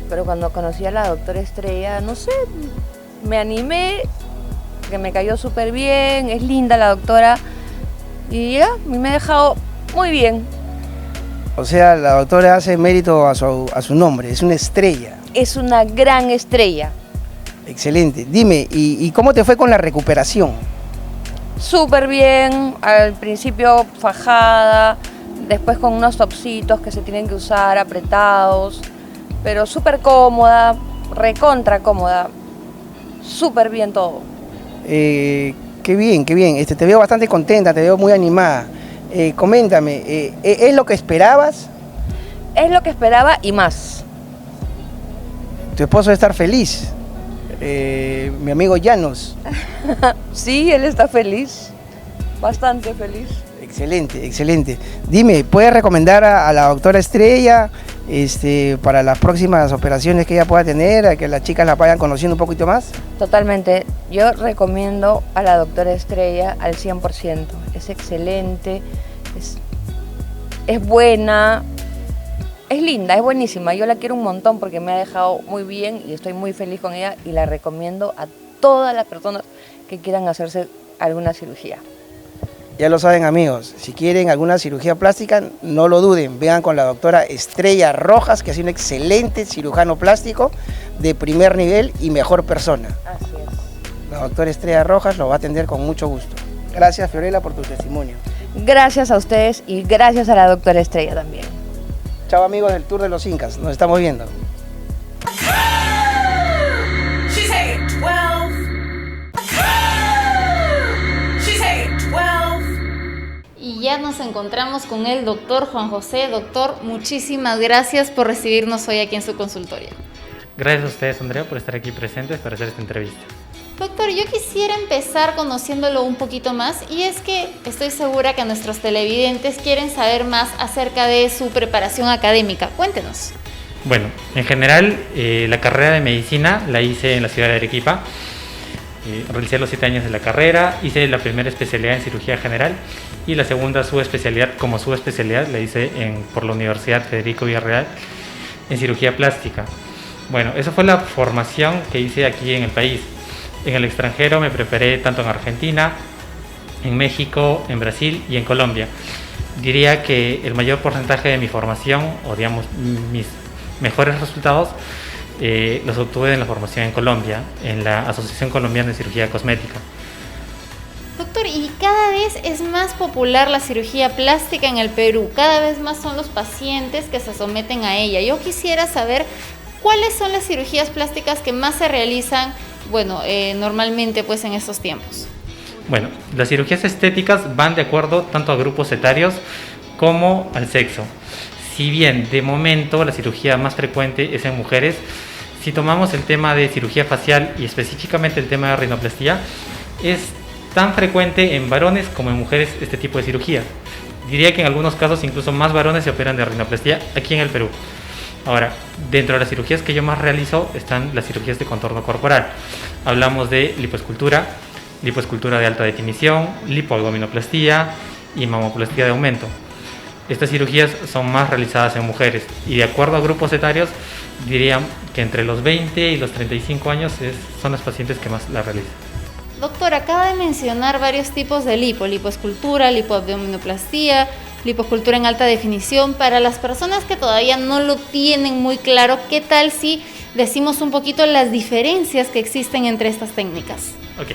Pero cuando conocí a la doctora Estrella, no sé, me animé, que me cayó súper bien, es linda la doctora y ya, me ha dejado muy bien. O sea, la doctora hace mérito a su nombre, es una estrella. Es una gran estrella. Excelente. Dime, ¿y cómo te fue con la recuperación? súper bien, al principio fajada, después con unos topsitos que se tienen que usar apretados, pero súper cómoda, recontra cómoda, súper bien todo. Qué bien, qué bien. Te veo bastante contenta, te veo muy animada. Coméntame, ¿es lo que esperabas? Es lo que esperaba y más. Tu esposo debe estar feliz. Mi amigo Llanos. Sí, él está feliz, bastante feliz. Excelente, excelente. Dime, ¿puedes recomendar a la doctora Estrella para las próximas operaciones que ella pueda tener, a que las chicas la vayan conociendo un poquito más? Totalmente. Yo recomiendo a la doctora Estrella al 100%. Es excelente, es buena, es linda, es buenísima. Yo la quiero un montón porque me ha dejado muy bien y estoy muy feliz con ella y la recomiendo a todas las personas que quieran hacerse alguna cirugía. Ya lo saben, amigos, si quieren alguna cirugía plástica, no lo duden, vean con la doctora Estrella Rojas, que es un excelente cirujano plástico de primer nivel y mejor persona. Así es. La doctora Estrella Rojas lo va a atender con mucho gusto. Gracias, Fiorella, por tu testimonio. Gracias a ustedes y gracias a la doctora Estrella también. Chao, amigos del Tour de los Incas, nos estamos viendo. She's taking 12. She's taking 12. Y ya nos encontramos con el doctor Juan José. Doctor, muchísimas gracias por recibirnos hoy aquí en su consultorio. Gracias a ustedes, Andrea, por estar aquí presentes para hacer esta entrevista. Doctor, yo quisiera empezar conociéndolo un poquito más y es que estoy segura que nuestros televidentes quieren saber más acerca de su preparación académica. Cuéntenos. Bueno, en general, la carrera de medicina la hice en la ciudad de Arequipa. Realicé los 7 años de la carrera, hice la primera especialidad en cirugía general y la segunda subespecialidad la hice por la Universidad Federico Villarreal en cirugía plástica. Bueno, esa fue la formación que hice aquí en el país. En el extranjero me preparé tanto en Argentina, en México, en Brasil y en Colombia. Diría que el mayor porcentaje de mi formación, o digamos mis mejores resultados, los obtuve en la formación en Colombia, en la Asociación Colombiana de Cirugía Cosmética. Doctor, y cada vez es más popular la cirugía plástica en el Perú, cada vez más son los pacientes que se someten a ella. Yo quisiera saber cuáles son las cirugías plásticas que más se realizan, normalmente pues en estos tiempos. Bueno, las cirugías estéticas van de acuerdo tanto a grupos etarios como al sexo. Si bien de momento la cirugía más frecuente es en mujeres, si tomamos el tema de cirugía facial y específicamente el tema de rinoplastia, es tan frecuente en varones como en mujeres este tipo de cirugía. Diría que en algunos casos incluso más varones se operan de rinoplastia aquí en el Perú. Ahora, dentro de las cirugías que yo más realizo están las cirugías de contorno corporal. Hablamos de lipoescultura, lipoescultura de alta definición, lipoabdominoplastia y mamoplastia de aumento. Estas cirugías son más realizadas en mujeres y de acuerdo a grupos etarios diría que entre los 20 y los 35 años son las pacientes que más la realizan. Doctor, acaba de mencionar varios tipos de lipoescultura, lipoabdominoplastia, lipoescultura en alta definición. Para las personas que todavía no lo tienen muy claro, ¿qué tal si decimos un poquito las diferencias que existen entre estas técnicas? Ok,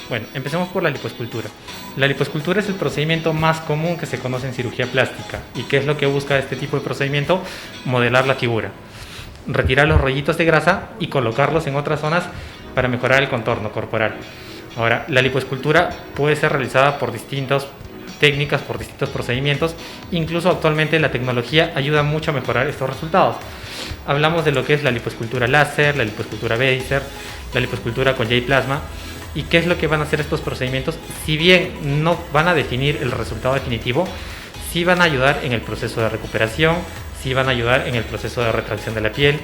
bueno, empecemos por la lipoescultura. La lipoescultura es el procedimiento más común que se conoce en cirugía plástica. ¿Y qué es lo que busca este tipo de procedimiento? Modelar la figura, retirar los rollitos de grasa y colocarlos en otras zonas para mejorar el contorno corporal. Ahora, la lipoescultura puede ser realizada por distintas técnicas, por distintos procedimientos. Incluso actualmente la tecnología ayuda mucho a mejorar estos resultados. Hablamos de lo que es la lipoescultura láser, la lipoescultura Baser, la lipoescultura con J-plasma. ¿Y qué es lo que van a hacer estos procedimientos? Si bien no van a definir el resultado definitivo, sí van a ayudar en el proceso de recuperación, sí van a ayudar en el proceso de retracción de la piel.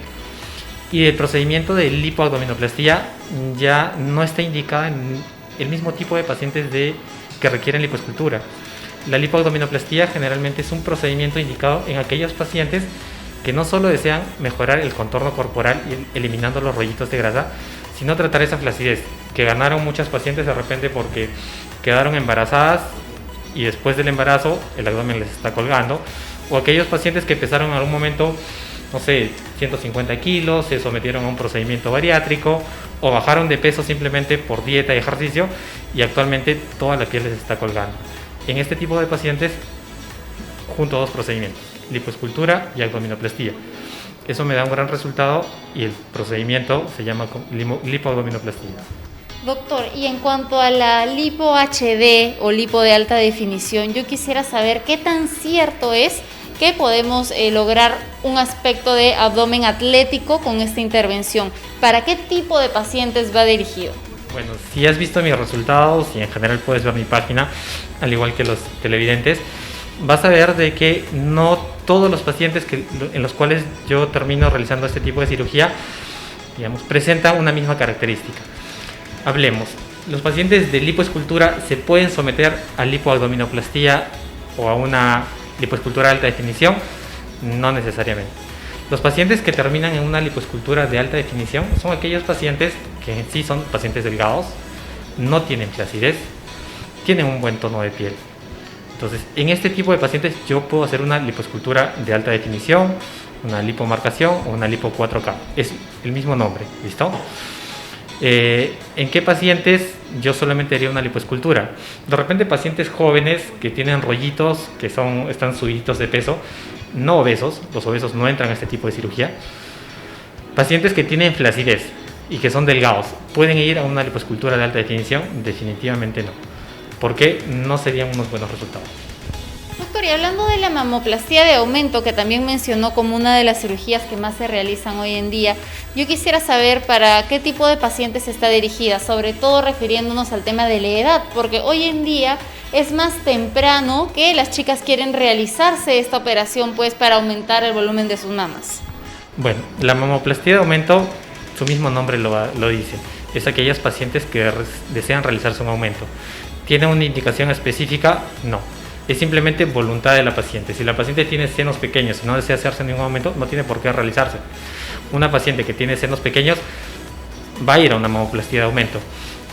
Y el procedimiento de lipoabdominoplastia ya no está indicado en el mismo tipo de pacientes que requieren lipoescultura. La lipoabdominoplastia generalmente es un procedimiento indicado en aquellos pacientes que no solo desean mejorar el contorno corporal y eliminando los rollitos de grasa, sino tratar esa flacidez que ganaron muchas pacientes de repente porque quedaron embarazadas y después del embarazo el abdomen les está colgando, o aquellos pacientes que pesaron en algún momento, no sé, 150 kilos, se sometieron a un procedimiento bariátrico o bajaron de peso simplemente por dieta y ejercicio y actualmente toda la piel les está colgando. En este tipo de pacientes, junto a 2 procedimientos, lipoescultura y abdominoplastía. Eso me da un gran resultado y el procedimiento se llama lipoabdominoplastía. Doctor, y en cuanto a la lipo HD o lipo de alta definición, yo quisiera saber qué tan cierto es que podemos lograr un aspecto de abdomen atlético con esta intervención. ¿Para qué tipo de pacientes va dirigido? Bueno, si has visto mis resultados y en general puedes ver mi página, al igual que los televidentes, vas a ver de que no todos los pacientes en los cuales yo termino realizando este tipo de cirugía, digamos, presentan una misma característica. Hablemos, los pacientes de lipoescultura se pueden someter a lipoabdominoplastía o a una lipoescultura de alta definición, no necesariamente. Los pacientes que terminan en una lipoescultura de alta definición son aquellos pacientes que en sí son pacientes delgados, no tienen flacidez, tienen un buen tono de piel. Entonces, en este tipo de pacientes yo puedo hacer una lipoescultura de alta definición, una lipomarcación o una lipo 4K. Es el mismo nombre, ¿listo? ¿En qué pacientes yo solamente haría una lipoescultura? De repente pacientes jóvenes que tienen rollitos, que están subiditos de peso, no obesos, los obesos no entran a este tipo de cirugía. Pacientes que tienen flacidez y que son delgados, ¿pueden ir a una lipoescultura de alta definición? Definitivamente no, porque no serían unos buenos resultados. Doctor, y hablando de la mamoplastía de aumento, que también mencionó como una de las cirugías que más se realizan hoy en día, yo quisiera saber para qué tipo de pacientes está dirigida, sobre todo refiriéndonos al tema de la edad, porque hoy en día es más temprano que las chicas quieren realizarse esta operación pues para aumentar el volumen de sus mamas. Bueno, la mamoplastía de aumento, su mismo nombre lo dice, es aquellas pacientes que desean realizarse un aumento. ¿Tiene una indicación específica? No. Es simplemente voluntad de la paciente. Si la paciente tiene senos pequeños y no desea hacerse ningún aumento, no tiene por qué realizarse. Una paciente que tiene senos pequeños va a ir a una mamoplastía de aumento.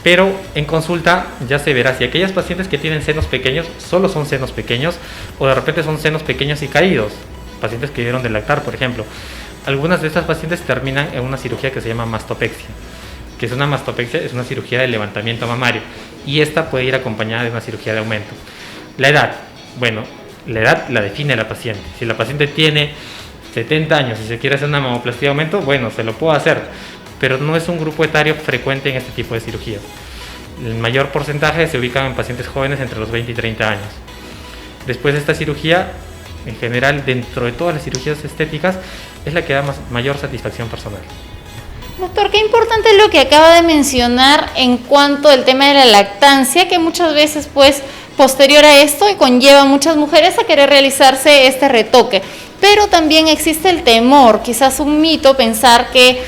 Pero en consulta ya se verá si aquellas pacientes que tienen senos pequeños solo son senos pequeños o de repente son senos pequeños y caídos. Pacientes que dieron de lactar, por ejemplo. Algunas de estas pacientes terminan en una cirugía que se llama mastopexia. Que es una mastopexia, es una cirugía de levantamiento mamario. Y esta puede ir acompañada de una cirugía de aumento. La edad, bueno, la edad la define la paciente. Si la paciente tiene 70 años y se quiere hacer una mamoplastía de aumento, bueno, se lo puedo hacer, pero no es un grupo etario frecuente en este tipo de cirugías. El mayor porcentaje se ubican en pacientes jóvenes entre los 20 y 30 años. Después de esta cirugía, en general, dentro de todas las cirugías estéticas, es la que da mayor satisfacción personal. Doctor, qué importante es lo que acaba de mencionar en cuanto al tema de la lactancia, que muchas veces pues posterior a esto conlleva a muchas mujeres a querer realizarse este retoque. Pero también existe el temor, quizás un mito, pensar que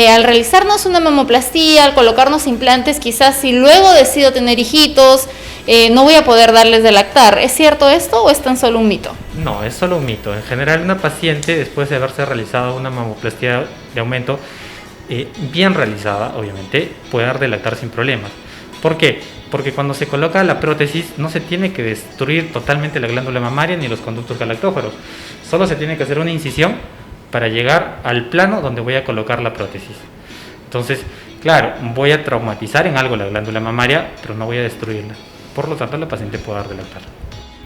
al realizarnos una mamoplastía, al colocarnos implantes, quizás si luego decido tener hijitos, no voy a poder darles de lactar. ¿Es cierto esto o es tan solo un mito? No, es solo un mito. En general, una paciente, después de haberse realizado una mamoplastía de aumento, bien realizada, obviamente, puede dar de lactar sin problemas. ¿Por qué? Porque cuando se coloca la prótesis no se tiene que destruir totalmente la glándula mamaria ni los conductos galactóferos. Solo se tiene que hacer una incisión para llegar al plano donde voy a colocar la prótesis. Entonces, claro, voy a traumatizar en algo la glándula mamaria, pero no voy a destruirla. Por lo tanto, la paciente puede dar de lactar.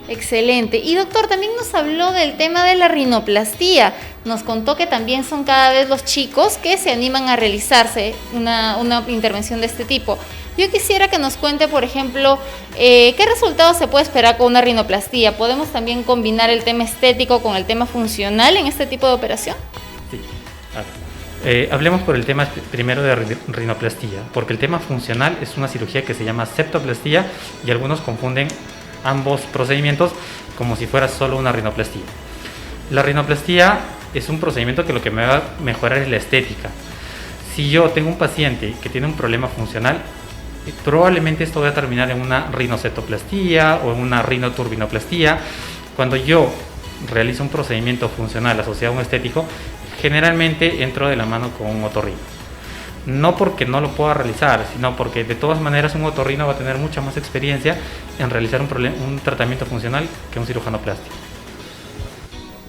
Excelente. Y doctor, también nos habló del tema de la rinoplastía. Nos contó que también son cada vez los chicos que se animan a realizarse una intervención de este tipo. Yo quisiera que nos cuente, por ejemplo, qué resultados se puede esperar con una rinoplastía. ¿Podemos también combinar el tema estético con el tema funcional en este tipo de operación? Sí. Hablemos por el tema primero de rinoplastía, porque el tema funcional es una cirugía que se llama septoplastía y algunos confunden ambos procedimientos como si fuera solo una rinoplastía. La rinoplastía es un procedimiento que lo que me va a mejorar es la estética. Si yo tengo un paciente que tiene un problema funcional, probablemente esto va a terminar en una rinocetoplastía o en una rinoturbinoplastía. Cuando yo realizo un procedimiento funcional asociado a un estético, generalmente entro de la mano con un otorrino. No porque no lo pueda realizar, sino porque de todas maneras un otorrino va a tener mucha más experiencia en realizar un tratamiento funcional que un cirujano plástico.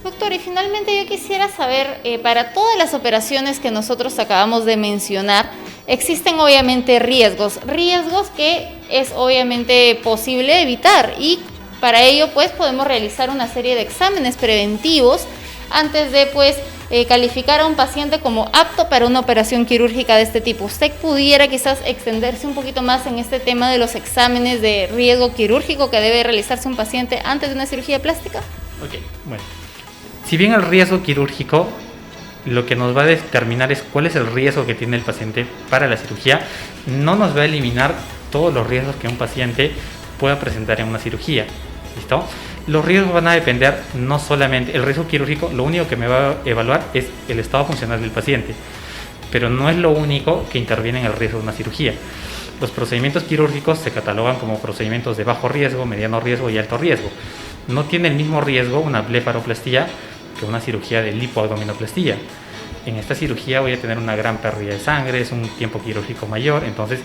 Doctor, y finalmente yo quisiera saber, para todas las operaciones que nosotros acabamos de mencionar, existen obviamente riesgos que es obviamente posible evitar, y para ello pues podemos realizar una serie de exámenes preventivos antes de pues calificar a un paciente como apto para una operación quirúrgica de este tipo. ¿Usted pudiera quizás extenderse un poquito más en este tema de los exámenes de riesgo quirúrgico que debe realizarse un paciente antes de una cirugía plástica? Ok, bueno. Si bien el riesgo quirúrgico lo que nos va a determinar es cuál es el riesgo que tiene el paciente para la cirugía, no nos va a eliminar todos los riesgos que un paciente pueda presentar en una cirugía. ¿Listo? Los riesgos van a depender no solamente, el riesgo quirúrgico lo único que me va a evaluar es el estado funcional del paciente, pero no es lo único que interviene en el riesgo de una cirugía. Los procedimientos quirúrgicos se catalogan como procedimientos de bajo riesgo, mediano riesgo y alto riesgo. No tiene el mismo riesgo una blefaroplastía que una cirugía de lipoabdominoplastía. En esta cirugía voy a tener una gran pérdida de sangre, es un tiempo quirúrgico mayor, entonces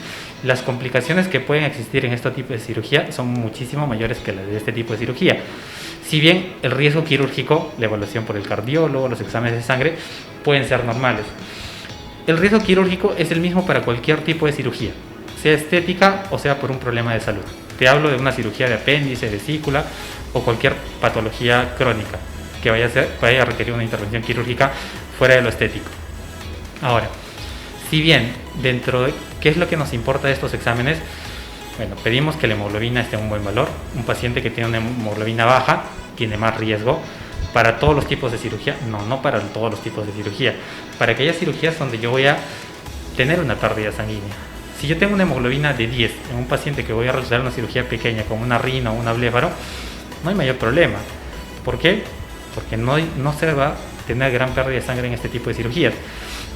las complicaciones que pueden existir en este tipo de cirugía son muchísimo mayores que las de este tipo de cirugía. Si bien el riesgo quirúrgico, la evaluación por el cardiólogo, los exámenes de sangre pueden ser normales, el riesgo quirúrgico es el mismo para cualquier tipo de cirugía, sea estética o sea por un problema de salud. Te hablo de una cirugía de apéndice, vesícula o cualquier patología crónica que vaya a requerir una intervención quirúrgica fuera de lo estético. Ahora, si bien dentro de qué es lo que nos importa de estos exámenes, bueno, pedimos que la hemoglobina esté en un buen valor. Un paciente que tiene una hemoglobina baja tiene más riesgo para todos los tipos de cirugía, no para todos los tipos de cirugía, para aquellas cirugías donde yo voy a tener una pérdida sanguínea. Si yo tengo una hemoglobina de 10 en un paciente que voy a realizar una cirugía pequeña como una rino o una bléfaro, no hay mayor problema. ¿Por qué? Porque no se va a tener gran pérdida de sangre en este tipo de cirugías.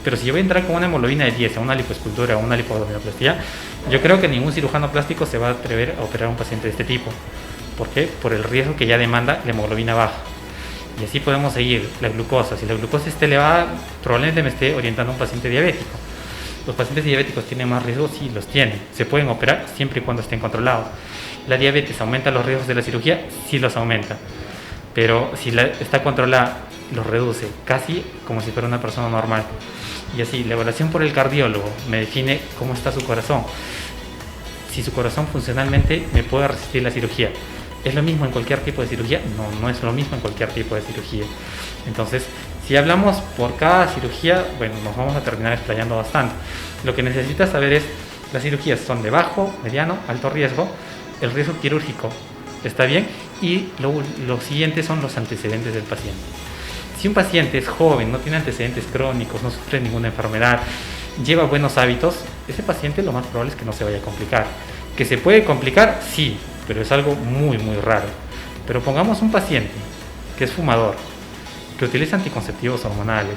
Pero si yo voy a entrar con una hemoglobina de 10 a una lipoescultura o una lipoabdominoplastía, yo creo que ningún cirujano plástico se va a atrever a operar a un paciente de este tipo. ¿Por qué? Por el riesgo que ya demanda la hemoglobina baja. Y así podemos seguir. La glucosa, si la glucosa está elevada, probablemente me esté orientando a un paciente diabético. ¿Los pacientes diabéticos tienen más riesgo? Sí, los tienen. Se pueden operar siempre y cuando estén controlados. ¿La diabetes aumenta los riesgos de la cirugía? Sí los aumenta. Pero si está controlada, los reduce, casi como si fuera una persona normal. Y así, la evaluación por el cardiólogo me define cómo está su corazón. Si su corazón funcionalmente me puede resistir la cirugía. ¿Es lo mismo en cualquier tipo de cirugía? No es lo mismo en cualquier tipo de cirugía. Entonces, si hablamos por cada cirugía, bueno, nos vamos a terminar explayando bastante. Lo que necesitas saber es, las cirugías son de bajo, mediano, alto riesgo. El riesgo quirúrgico está bien, y lo siguiente son los antecedentes del paciente. Si un paciente es joven, no tiene antecedentes crónicos, no sufre ninguna enfermedad, lleva buenos hábitos, ese paciente lo más probable es que no se vaya a complicar. ¿Que se puede complicar? Sí, pero es algo muy raro. Pero pongamos un paciente que es fumador, que utiliza anticonceptivos hormonales,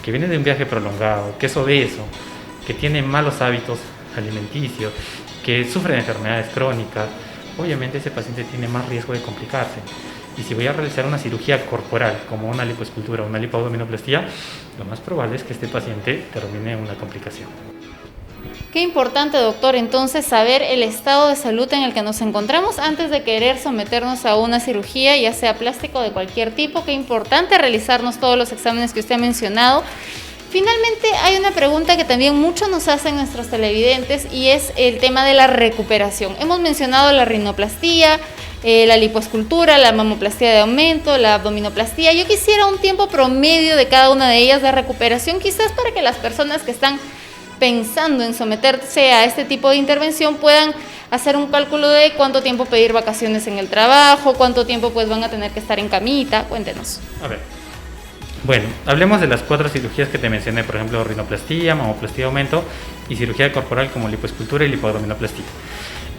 que viene de un viaje prolongado, que es obeso, que tiene malos hábitos alimenticios, que sufre de enfermedades crónicas, obviamente ese paciente tiene más riesgo de complicarse. Y si voy a realizar una cirugía corporal, como una lipoescultura o una lipoabdominoplastía, lo más probable es que este paciente termine en una complicación. Qué importante, doctor, entonces saber el estado de salud en el que nos encontramos antes de querer someternos a una cirugía, ya sea plástico de cualquier tipo. Qué importante realizarnos todos los exámenes que usted ha mencionado. Finalmente, hay una pregunta que también muchos nos hacen nuestros televidentes, y es el tema de la recuperación. Hemos mencionado la rinoplastía, la lipoescultura, la mamoplastía de aumento, la abdominoplastía. Yo quisiera un tiempo promedio de cada una de ellas de recuperación, quizás para que las personas que están pensando en someterse a este tipo de intervención puedan hacer un cálculo de cuánto tiempo pedir vacaciones en el trabajo, cuánto tiempo pues van a tener que estar en camita. Cuéntenos. A ver, bueno, hablemos de las 4 cirugías que te mencioné, por ejemplo, rinoplastía, mamoplastía de aumento y cirugía corporal como lipoescultura y lipoabdominoplastía.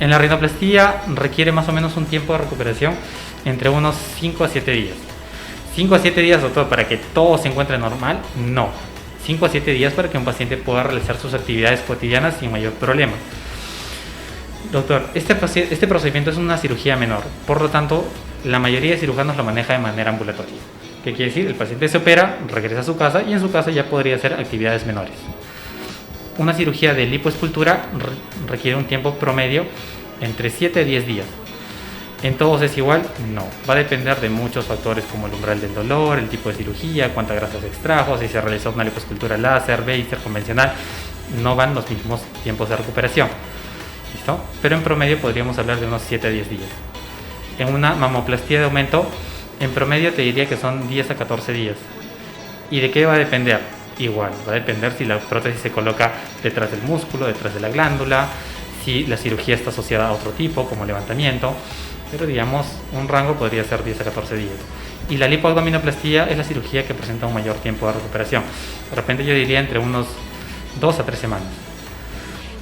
En la rinoplastía requiere más o menos un tiempo de recuperación entre unos 5 a 7 días. 5 a 7 días, doctor, para que todo se encuentre normal, no. 5 a 7 días para que un paciente pueda realizar sus actividades cotidianas sin mayor problema. Doctor, este procedimiento es una cirugía menor, por lo tanto, la mayoría de cirujanos lo maneja de manera ambulatoria. ¿Qué quiere decir? El paciente se opera, regresa a su casa y en su casa ya podría hacer actividades menores. Una cirugía de lipoescultura requiere un tiempo promedio entre 7 a 10 días. ¿En todos es igual? No. Va a depender de muchos factores como el umbral del dolor, el tipo de cirugía, cuánta grasa se extrajo, si se realizó una lipoescultura láser, Baser, convencional. no van los mismos tiempos de recuperación. ¿Listo? Pero en promedio podríamos hablar de unos 7 a 10 días. En una mamoplastía de aumento, en promedio te diría que son 10 a 14 días. ¿Y de qué va a depender? Igual, va a depender si la prótesis se coloca detrás del músculo, detrás de la glándula, si la cirugía está asociada a otro tipo, como levantamiento, pero digamos, un rango podría ser 10 a 14 días. Y la lipoabdominoplastía es la cirugía que presenta un mayor tiempo de recuperación. De repente yo diría entre unos 2 a 3 semanas.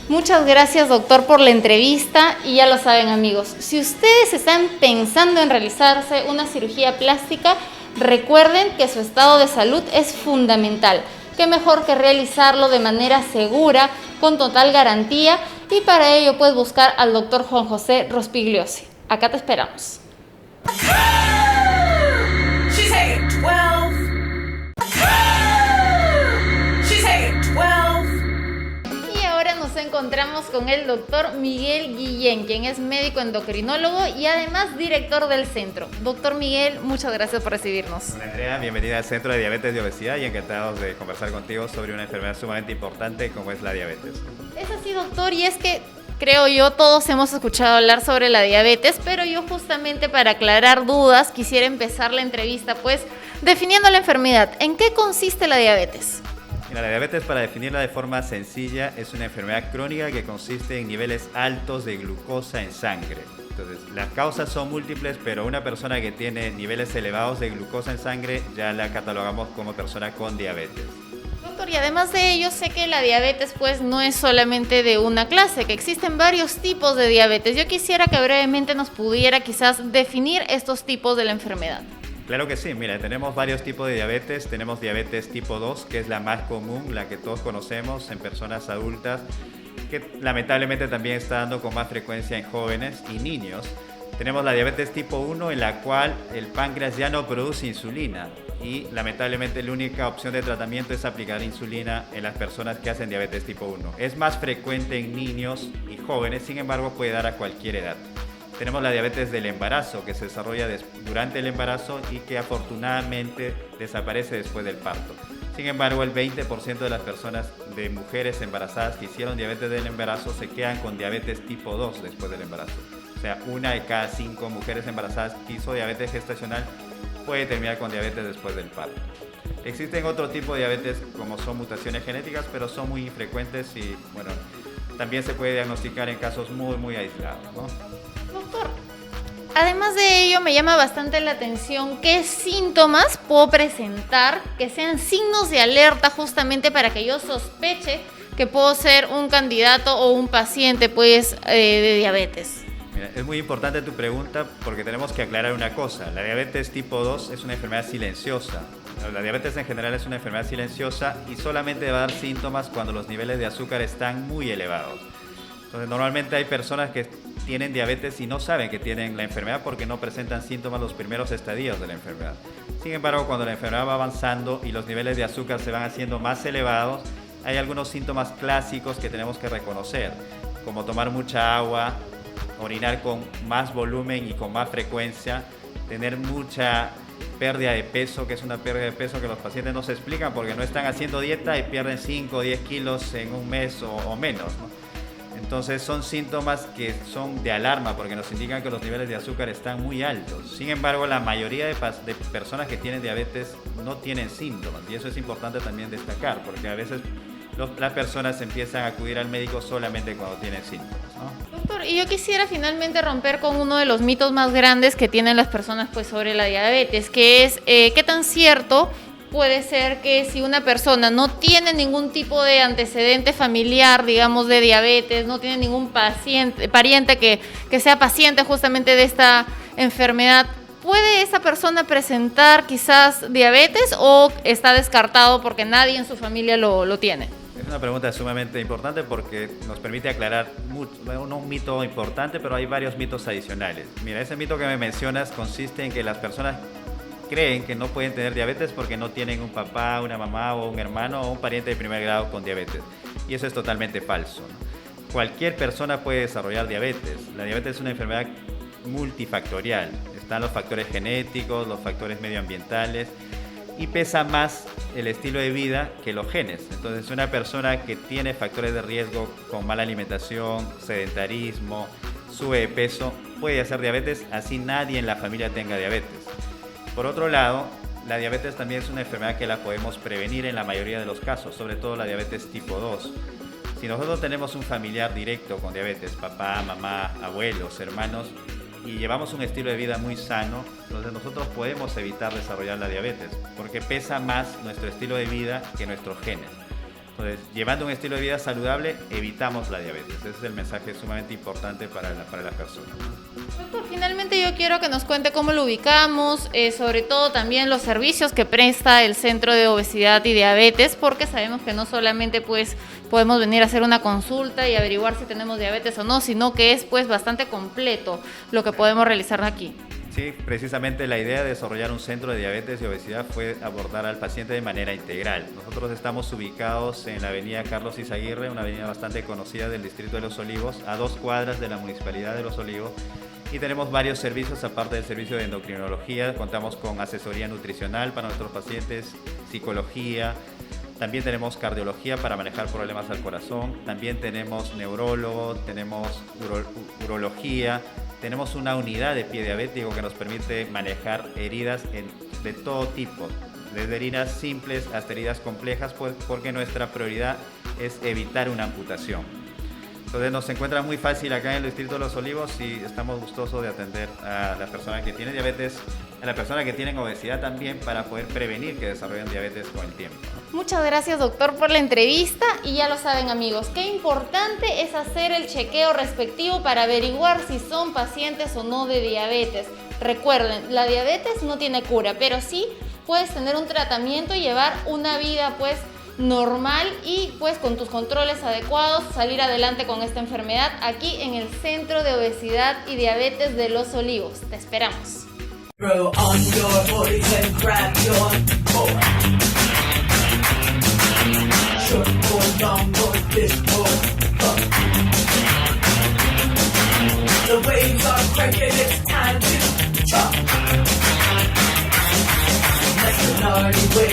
Muchas gracias, doctor, por la entrevista. Y ya lo saben, amigos, si ustedes están pensando en realizarse una cirugía plástica, recuerden que su estado de salud es fundamental. Qué mejor que realizarlo de manera segura, con total garantía, y para ello puedes buscar al doctor Juan José Rospigliosi. Acá te esperamos. She's taking 12. She's taking 12. Y ahora nos encontramos con el doctor Miguel Guillén, quien es médico endocrinólogo y además director del centro. Doctor Miguel, muchas gracias por recibirnos. Hola Andrea, bienvenida al Centro de Diabetes y Obesidad y encantados de conversar contigo sobre una enfermedad sumamente importante como es la diabetes. Es así, doctor, y es que creo yo todos hemos escuchado hablar sobre la diabetes, pero yo justamente para aclarar dudas quisiera empezar la entrevista pues definiendo la enfermedad. ¿En qué consiste la diabetes? Mira, la diabetes, para definirla de forma sencilla, es una enfermedad crónica que consiste en niveles altos de glucosa en sangre. Entonces, las causas son múltiples, pero una persona que tiene niveles elevados de glucosa en sangre ya la catalogamos como persona con diabetes. Doctor, y además de ello, sé que la diabetes pues no es solamente de una clase, que existen varios tipos de diabetes. Yo quisiera que brevemente nos pudiera quizás definir estos tipos de la enfermedad. Claro que sí, mira, tenemos varios tipos de diabetes. Tenemos diabetes tipo 2, que es la más común, la que todos conocemos en personas adultas, que lamentablemente también está dando con más frecuencia en jóvenes y niños. Tenemos la diabetes tipo 1, en la cual el páncreas ya no produce insulina y lamentablemente la única opción de tratamiento es aplicar insulina en las personas que hacen diabetes tipo 1. Es más frecuente en niños y jóvenes, sin embargo puede dar a cualquier edad. Tenemos la diabetes del embarazo, que se desarrolla durante el embarazo y que afortunadamente desaparece después del parto. Sin embargo, el 20% de las personas, de mujeres embarazadas que hicieron diabetes del embarazo, se quedan con diabetes tipo 2 después del embarazo. O sea, 1 de cada 5 mujeres embarazadas que hizo diabetes gestacional puede terminar con diabetes después del parto. Existen otro tipo de diabetes como son mutaciones genéticas, pero son muy infrecuentes y bueno, también se puede diagnosticar en casos muy aislados, ¿no? Doctor, además de ello me llama bastante la atención qué síntomas puedo presentar que sean signos de alerta justamente para que yo sospeche que puedo ser un candidato o un paciente pues de diabetes. Mira, es muy importante tu pregunta porque tenemos que aclarar una cosa. La diabetes tipo 2 es una enfermedad silenciosa. La diabetes en general es una enfermedad silenciosa y solamente va a dar síntomas cuando los niveles de azúcar están muy elevados. Entonces, normalmente hay personas que tienen diabetes y no saben que tienen la enfermedad porque no presentan síntomas los primeros estadios de la enfermedad. Sin embargo, cuando la enfermedad va avanzando y los niveles de azúcar se van haciendo más elevados, hay algunos síntomas clásicos que tenemos que reconocer, como tomar mucha agua, orinar con más volumen y con más frecuencia, tener mucha pérdida de peso, que es una pérdida de peso que los pacientes no se explican porque no están haciendo dieta y pierden 5 o 10 kilos en un mes o menos, ¿no? Entonces son síntomas que son de alarma porque nos indican que los niveles de azúcar están muy altos. Sin embargo, la mayoría de personas que tienen diabetes no tienen síntomas y eso es importante también destacar porque a veces las personas empiezan a acudir al médico solamente cuando tienen síntomas, ¿no? Doctor, y yo quisiera finalmente romper con uno de los mitos más grandes que tienen las personas pues sobre la diabetes, que es qué tan cierto puede ser que si una persona no tiene ningún tipo de antecedente familiar, digamos, de diabetes, no tiene ningún pariente que sea paciente justamente de esta enfermedad, ¿puede esa persona presentar quizás diabetes o está descartado porque nadie en su familia lo tiene? Es una pregunta sumamente importante porque nos permite aclarar un mito importante, pero hay varios mitos adicionales. Mira, ese mito que me mencionas consiste en que las personas creen que no pueden tener diabetes porque no tienen un papá, una mamá o un hermano o un pariente de primer grado con diabetes. Y eso es totalmente falso, ¿no? Cualquier persona puede desarrollar diabetes. La diabetes es una enfermedad multifactorial. Están los factores genéticos, los factores medioambientales y pesa más el estilo de vida que los genes. Entonces, una persona que tiene factores de riesgo con mala alimentación, sedentarismo, sube de peso, puede hacer diabetes, así nadie en la familia tenga diabetes. Por otro lado, la diabetes también es una enfermedad que la podemos prevenir en la mayoría de los casos, sobre todo la diabetes tipo 2. Si nosotros tenemos un familiar directo con diabetes, papá, mamá, abuelos, hermanos, y llevamos un estilo de vida muy sano, entonces nosotros podemos evitar desarrollar la diabetes, porque pesa más nuestro estilo de vida que nuestros genes. Entonces, llevando un estilo de vida saludable, evitamos la diabetes. Ese es el mensaje sumamente importante para la persona. Doctor, finalmente yo quiero que nos cuente cómo lo ubicamos, sobre todo también los servicios que presta el Centro de Obesidad y Diabetes, porque sabemos que no solamente pues podemos venir a hacer una consulta y averiguar si tenemos diabetes o no, sino que es pues bastante completo lo que podemos realizar aquí. Sí, precisamente la idea de desarrollar un centro de diabetes y obesidad fue abordar al paciente de manera integral. Nosotros estamos ubicados en la avenida Carlos Izaguirre, una avenida bastante conocida del distrito de Los Olivos, a 2 cuadras de la municipalidad de Los Olivos, y tenemos varios servicios, aparte del servicio de endocrinología. Contamos con asesoría nutricional para nuestros pacientes, psicología, también tenemos cardiología para manejar problemas al corazón, también tenemos neurólogo, tenemos urología, tenemos una unidad de pie diabético que nos permite manejar heridas de todo tipo, desde heridas simples hasta heridas complejas, porque nuestra prioridad es evitar una amputación. Entonces nos encuentra muy fácil acá en el distrito de Los Olivos y estamos gustosos de atender a la persona que tiene diabetes, a la persona que tiene obesidad también, para poder prevenir que desarrollen diabetes con el tiempo. Muchas gracias, doctor, por la entrevista, y ya lo saben, amigos, qué importante es hacer el chequeo respectivo para averiguar si son pacientes o no de diabetes. Recuerden, la diabetes no tiene cura, pero sí puedes tener un tratamiento y llevar una vida pues normal y pues con tus controles adecuados salir adelante con esta enfermedad aquí en el Centro de Obesidad y Diabetes de Los Olivos. Te esperamos. Throw on your boys and grab your boy. Short boy, long boy, fish boy, fuck. The waves are cranking, it's time to chop. That's the naughty way.